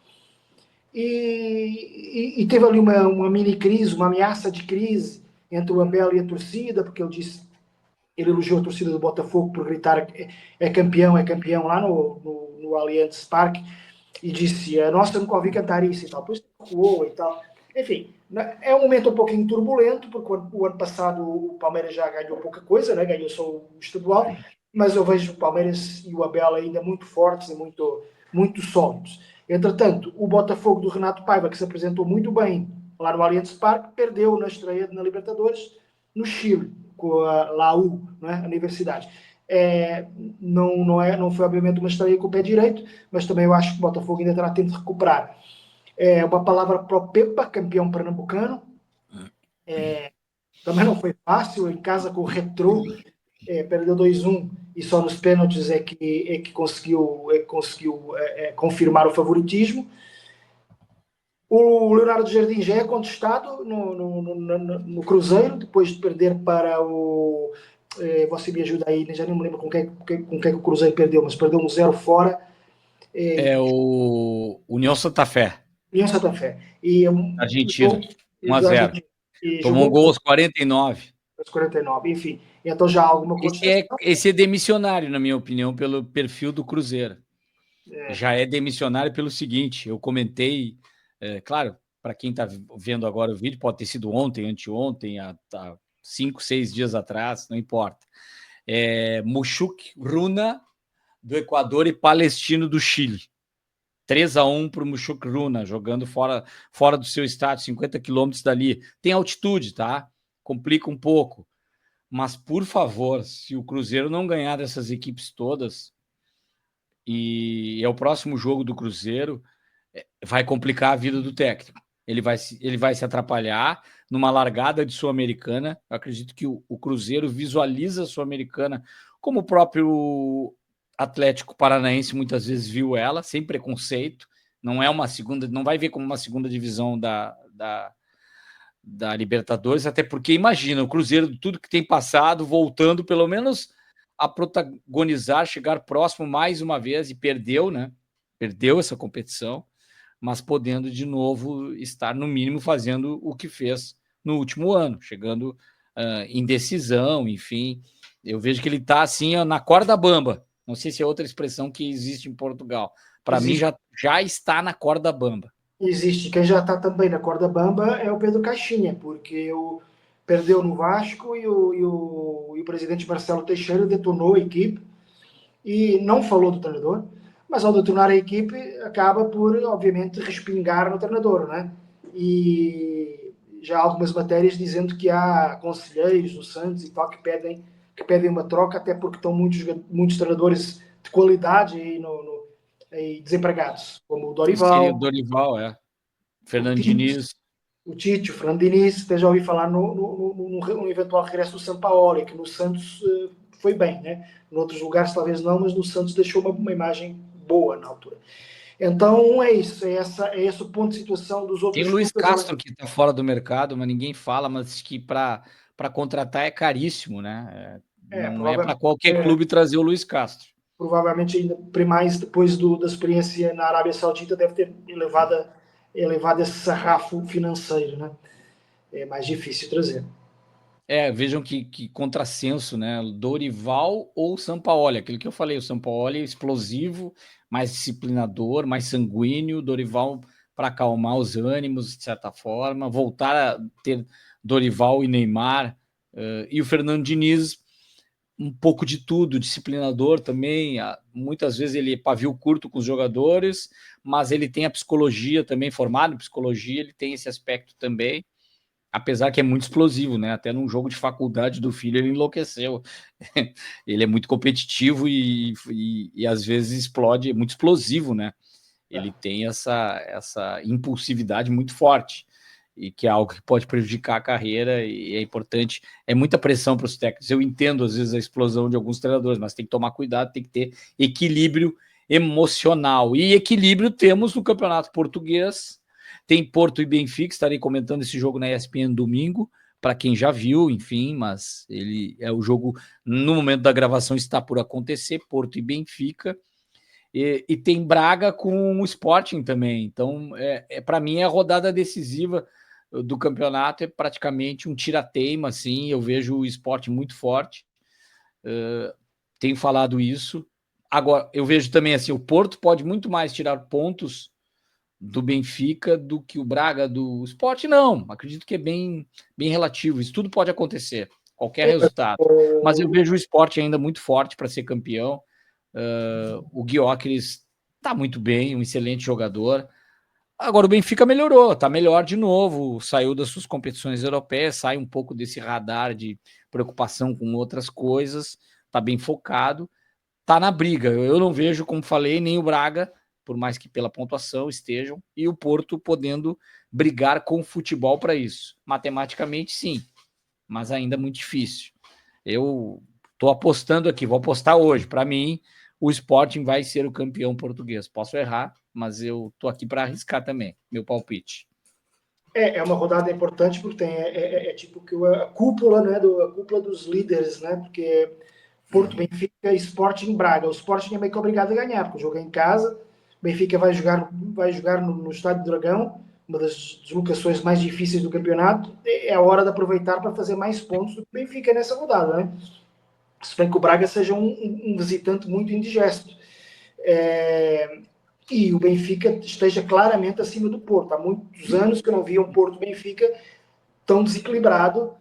e teve ali uma mini crise, uma ameaça de crise entre o Abel e a torcida, porque ele elogiou a torcida do Botafogo por gritar é campeão lá no Allianz Parque, e disse, a nossa nunca ouvi cantar isso e tal, depois recuou e tal. Enfim, é um momento um pouquinho turbulento, porque o ano passado o Palmeiras já ganhou pouca coisa, né? Ganhou só o estadual, mas eu vejo o Palmeiras e o Abel ainda muito fortes e muito, muito sólidos. Entretanto, o Botafogo do Renato Paiva, que se apresentou muito bem lá no Allianz Parque, perdeu na estreia na Libertadores no Chile, com a LAU, né, a universidade. Não foi obviamente uma estreia com o pé direito, mas também eu acho que o Botafogo ainda terá tempo de recuperar. Uma palavra para o Pepa, campeão pernambucano. Também não foi fácil, em casa com o Retrô, perdeu 2-1 e só nos pênaltis é que conseguiu confirmar o favoritismo. O Leonardo Jardim já é contestado no Cruzeiro, depois de perder para o. Você me ajuda aí, já nem me lembro com quem o Cruzeiro perdeu, mas perdeu um 0 fora. É o União Santa Fé, União Santa Fé. E Argentina, 1 a da 0. Argentina. E Tomou um jogou gol aos 49. aos 49, enfim. Então já há alguma contestação. Esse é demissionário, na minha opinião, pelo perfil do Cruzeiro. É, Já é demissionário pelo seguinte, eu comentei, claro, para quem está vendo agora o vídeo, pode ter sido ontem, anteontem, há 5, 6 dias atrás, não importa. Muxuc Runa, do Equador, e Palestino do Chile. 3-1 para o Muxuc Runa, jogando fora do seu estado, 50 quilômetros dali. Tem altitude, tá? Complica um pouco. Mas, por favor, se o Cruzeiro não ganhar dessas equipes todas, e é o próximo jogo do Cruzeiro, vai complicar a vida do técnico. Ele vai se atrapalhar numa largada de Sul-Americana. Eu acredito que o Cruzeiro visualiza a Sul-Americana como o próprio Atlético Paranaense muitas vezes viu ela, sem preconceito. Não é uma segunda, não vai ver como uma segunda divisão da Libertadores, até porque imagina o Cruzeiro, tudo que tem passado, voltando pelo menos a protagonizar, chegar próximo mais uma vez, e perdeu, né? Perdeu essa competição, mas podendo de novo estar, no mínimo, fazendo o que fez no último ano, chegando em decisão, enfim. Eu vejo que ele está assim, ó, na corda bamba. Não sei se é outra expressão que existe em Portugal. Para mim, existe, já está na corda bamba. existe. Quem já está também na corda bamba é o Pedro Caixinha, porque perdeu no Vasco e o presidente Marcelo Teixeira detonou a equipe e não falou do treinador, mas ao detonar a equipe acaba por, obviamente, respingar no treinador, né? E já há algumas matérias dizendo que há conselheiros do Santos e tal que pedem uma troca, até porque estão muitos treinadores de qualidade aí desempregados, como o Que seria o Dorival, Dorival, o Fernando Tite, Diniz. o Tite, o Fernando Diniz. Até já ouvi falar no eventual regresso do Sampaoli, que no Santos foi bem, né? Em outros lugares talvez não, mas no Santos deixou uma imagem boa na altura. Então é isso, é esse o ponto de situação dos Tem o outros Luiz clubes. Agora, Castro, que está fora do mercado, mas ninguém fala, mas que para contratar é caríssimo, né? Não é para qualquer clube trazer o Luiz Castro. provavelmente ainda mais depois da experiência na Arábia Saudita deve ter elevado esse sarrafo financeiro, né? É mais difícil trazer. Vejam que contrassenso, né? Dorival ou Sampaoli, aquilo que eu falei, o Sampaoli é explosivo, mais disciplinador, mais sanguíneo, Dorival para acalmar os ânimos, de certa forma, voltar a ter Dorival e Neymar, e o Fernando Diniz, um pouco de tudo, disciplinador também, muitas vezes ele é pavio curto com os jogadores, mas ele tem a psicologia também, formado em psicologia, ele tem esse aspecto também, apesar que é muito explosivo, né? Até num jogo de faculdade do filho ele enlouqueceu. Ele é muito competitivo e às vezes explode, é muito explosivo, né? Ele tem essa impulsividade muito forte e que é algo que pode prejudicar a carreira e é importante. É muita pressão para os técnicos. Eu entendo às vezes a explosão de alguns treinadores, mas tem que tomar cuidado, tem que ter equilíbrio emocional. E equilíbrio temos no Campeonato Português. Tem Porto e Benfica, estarei comentando esse jogo na ESPN domingo, para quem já viu, enfim, mas ele é o jogo, no momento da gravação, está por acontecer, Porto e Benfica. E tem Braga com o Sporting também. Então, para mim, é a rodada decisiva do campeonato, é praticamente um tira-teima, assim. Eu vejo o Sporting muito forte. Tenho falado isso. Agora, eu vejo também assim, o Porto pode muito mais tirar pontos do Benfica do que o Braga do Sport, não. Acredito que é bem relativo. Isso tudo pode acontecer, qualquer resultado. Mas eu vejo o Sport ainda muito forte para ser campeão. O Gyökeres está muito bem, um excelente jogador. Agora o Benfica melhorou, está melhor de novo, saiu das suas competições europeias, sai um pouco desse radar de preocupação com outras coisas, está bem focado, está na briga. Eu não vejo, como falei, nem o Braga, por mais que pela pontuação estejam, e o Porto podendo brigar com o futebol para isso. Matematicamente, sim, mas ainda muito difícil. Eu estou apostando aqui, vou apostar hoje. Para mim, o Sporting vai ser o campeão português. Posso errar, mas eu estou aqui para arriscar também, meu palpite. É uma rodada importante porque tem tipo que a cúpula, né, a cúpula dos líderes, né, porque Porto, Benfica e Sporting Braga. O Sporting é meio que obrigado a ganhar, porque o jogo é em casa. Benfica vai jogar no Estádio do Dragão, uma das deslocações mais difíceis do campeonato. É a hora de aproveitar para fazer mais pontos do que o Benfica nessa rodada, né? Se bem que o Braga seja um visitante muito indigesto. E o Benfica esteja claramente acima do Porto. Há muitos anos que eu não via um Porto-Benfica tão desequilibrado,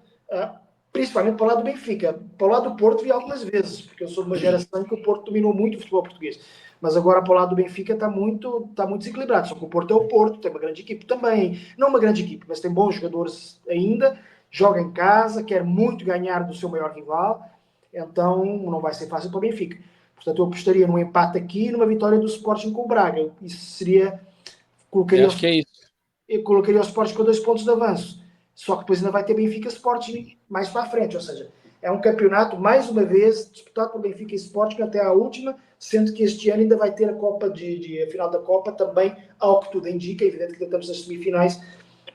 principalmente para o lado do Benfica. Para o lado do Porto vi algumas vezes, porque eu sou de uma geração em que o Porto dominou muito o futebol português. Mas agora para o lado do Benfica está muito desequilibrado. Só que o Porto é o Porto, tem uma grande equipe também. Não uma grande equipe, mas tem bons jogadores ainda, joga em casa, quer muito ganhar do seu maior rival, então não vai ser fácil para o Benfica. Portanto, eu apostaria num empate aqui e numa vitória do Sporting com o Braga. Isso seria... Eu Colocaria acho que é isso. eu colocaria o Sporting com 2 pontos de avanço. Só que depois ainda vai ter Benfica Sporting mais para a frente. Ou seja, é um campeonato, mais uma vez, disputado por Benfica e Sporting até a última, sendo que este ano ainda vai ter a Copa a final da Copa também, ao que tudo indica. É evidente que ainda estamos nas semifinais,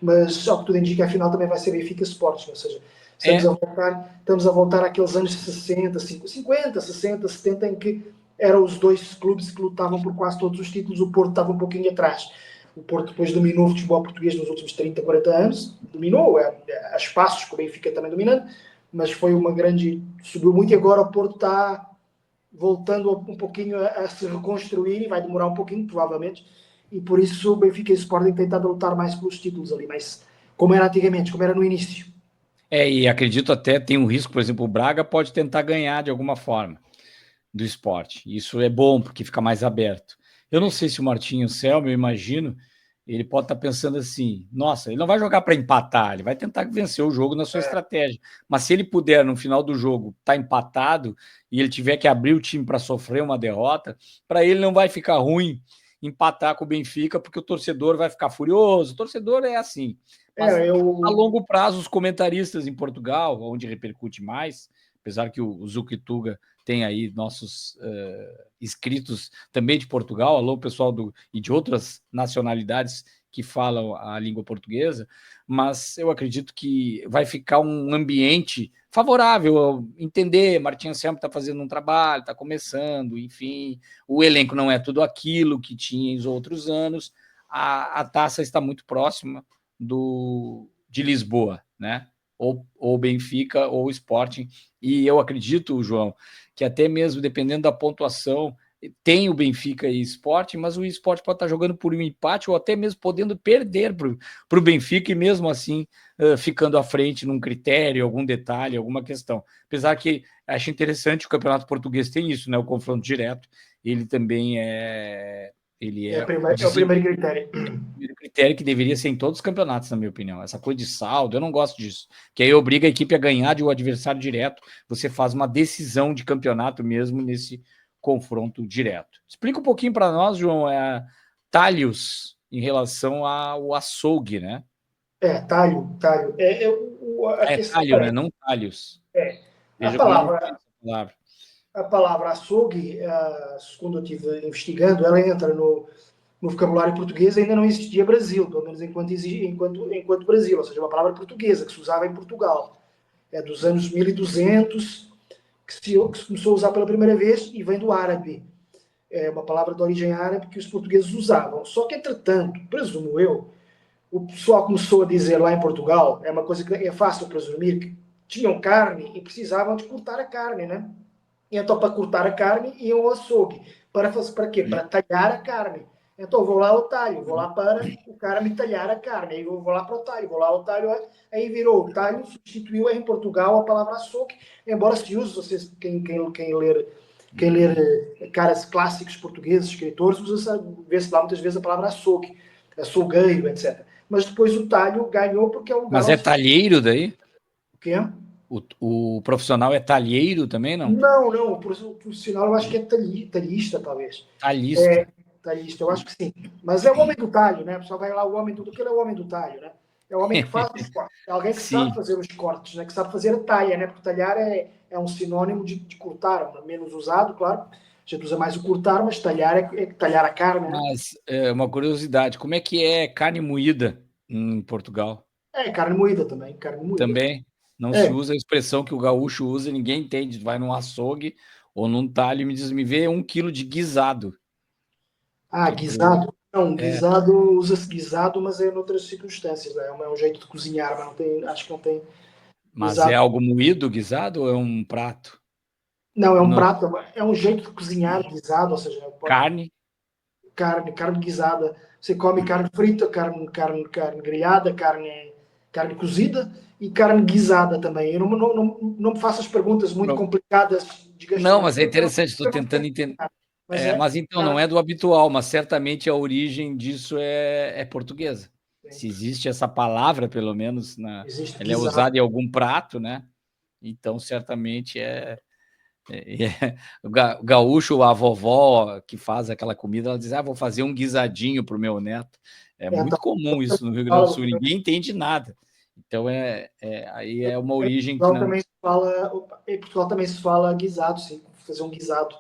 mas ao que tudo indica, a final também vai ser Benfica Sporting. Ou seja, estamos a voltar àqueles anos 60, 50, 60, 70, em que eram os dois clubes que lutavam por quase todos os títulos. O Porto estava um pouquinho atrás. O Porto depois dominou o futebol português nos últimos 30, 40 anos. Dominou, a espaços, com o Benfica também dominando, mas foi uma grande... Subiu muito e agora o Porto está voltando um pouquinho a se reconstruir e vai demorar um pouquinho, provavelmente. E por isso o Benfica e o Sporting têm tentado lutar mais pelos títulos ali, mas como era antigamente, como era no início. E acredito até, tem um risco, por exemplo, o Braga pode tentar ganhar de alguma forma do esporte. Isso é bom, porque fica mais aberto. Eu não sei se o Martinho Selma, eu imagino, ele pode estar pensando assim, nossa, ele não vai jogar para empatar, ele vai tentar vencer o jogo na sua estratégia. Mas se ele puder, no final do jogo, estar empatado e ele tiver que abrir o time para sofrer uma derrota, para ele não vai ficar ruim empatar com o Benfica, porque o torcedor vai ficar furioso. O torcedor é assim. Mas a longo prazo, os comentaristas em Portugal, onde repercute mais, apesar que o Zuquituga tem aí nossos inscritos também de Portugal, alô pessoal e de outras nacionalidades que falam a língua portuguesa, mas eu acredito que vai ficar um ambiente favorável a entender, Martin Anselmo está fazendo um trabalho, está começando, enfim, o elenco não é tudo aquilo que tinha em outros anos, a taça está muito próxima de Lisboa, né? Ou Benfica ou Sporting, e eu acredito, João, que até mesmo dependendo da pontuação, tem o Benfica e Sporting, mas o Sporting pode estar jogando por um empate ou até mesmo podendo perder para o Benfica e mesmo assim ficando à frente num critério, algum detalhe, alguma questão. Apesar que acho interessante o Campeonato Português tem isso, né? O confronto direto, ele também é o primeiro critério. O critério que deveria ser em todos os campeonatos, na minha opinião. Essa coisa de saldo, eu não gosto disso. Que aí obriga a equipe a ganhar de um adversário direto. Você faz uma decisão de campeonato mesmo nesse confronto direto. Explica um pouquinho para nós, João, talhos em relação ao açougue, né? Talho. A questão talho, né? Não talhos. a Veja como eu palavra, utilizo essa palavra. a palavra açougue, segundo eu estive investigando, ela entra no vocabulário português, ainda não existia Brasil, pelo menos enquanto Brasil, ou seja, uma palavra portuguesa que se usava em Portugal. É dos anos 1200 que se começou a usar pela primeira vez e vem do árabe. É uma palavra de origem árabe que os portugueses usavam. Só que, entretanto, presumo eu, o pessoal começou a dizer lá em Portugal, é uma coisa que é fácil presumir, que tinham carne e precisavam de cortar a carne, né? E então, para cortar a carne, iam ao açougue. Para quê? Para talhar a carne. Então, vou lá ao talho, vou lá para o cara me talhar a carne. Aí eu vou lá para o talho, vou lá ao talho. Aí virou o talho, substituiu em Portugal a palavra açougue, embora se use, vocês, quem ler caras clássicos portugueses, escritores, vê-se lá muitas vezes a palavra açougue, açougueiro, etc. Mas depois o talho ganhou porque é o lugar Mas é onde... talheiro daí? O quê? O profissional é talheiro também, não? Não, o profissional eu acho que é talhista, talvez. Talhista. Talhista, eu acho que sim. Mas é o homem do talho, né? O pessoal vai lá, o homem do que é o homem do talho, né? É o homem que faz os cortes. É alguém que sabe Sim. fazer os cortes, né? Que sabe fazer a talha, né? Porque talhar é um sinônimo de cortar, menos usado, claro, gente usa mais o cortar, mas talhar é talhar a carne, né? Mas uma curiosidade, como é que é carne moída em Portugal? É carne moída também, carne moída. Também não se É, usa a expressão que o gaúcho usa, ninguém entende. Vai num açougue ou num talho e me diz, me vê 1 quilo de guisado. Tipo, guisado. Não, é, guisado, usa-se guisado, mas é noutras circunstâncias, né? É um jeito de cozinhar, mas não tem, acho que não tem mas é guisado. algo moído, guisado, ou é um prato? Não, é um Não, prato, é um jeito de cozinhar guisado, ou seja, pode, carne. carne guisada. Você come carne frita, carne grelhada, carne cozida e carne guisada também. Eu não me faço as perguntas muito complicadas de Não, gastronomia. mas é interessante, estou Eu não tentando sei, entender. mas é, Mas então não é do habitual, mas certamente a origem disso é portuguesa. Se existe essa palavra, pelo menos, existe ela é guisado. usada em algum prato, né? Então certamente o gaúcho, a vovó que faz aquela comida, ela diz: vou fazer um guisadinho para o meu neto. É É, muito comum isso no Rio Grande do Sul, fala, ninguém entende nada. Então aí é uma em origem que Portugal não. também se fala, em Portugal também se fala guisado, sim, fazer um guisado.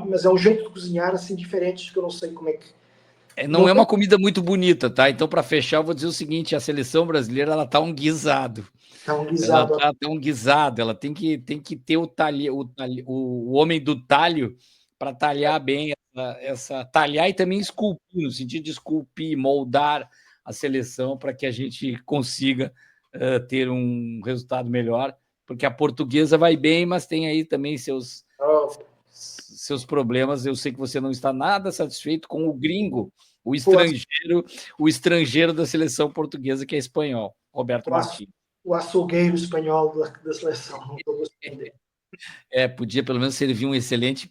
Mas é um jeito de cozinhar assim diferente que eu não sei como é que. Não Não é tem uma comida muito bonita, tá? Então, para fechar, eu vou dizer o seguinte: a seleção brasileira ela tá um guisado. um Ela guisado. tá um guisado, ela tem que ter o homem do talho para talhar bem talhar e também esculpir, no sentido de esculpir, moldar a seleção para que a gente consiga ter um resultado melhor, porque a portuguesa vai bem, mas tem aí também Oh, seus problemas. Eu sei que você não está nada satisfeito com o gringo, o o, estrangeiro, o estrangeiro da seleção portuguesa, que é espanhol, Roberto Martins. o açougueiro espanhol da seleção, não estou gostando dele. Podia pelo menos servir um excelente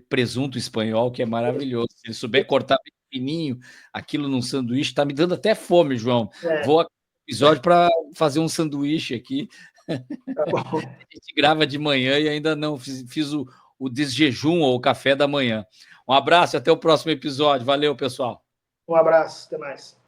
presunto espanhol, que é maravilhoso. Se ele souber cortar bem fininho aquilo num sanduíche, tá me dando até fome, João. É, Vou acabar o episódio para fazer um sanduíche aqui. tá bom. A gente grava de manhã e ainda não fiz o desjejum ou o café da manhã. Um abraço e até o próximo episódio. Valeu, pessoal. Um abraço, até mais.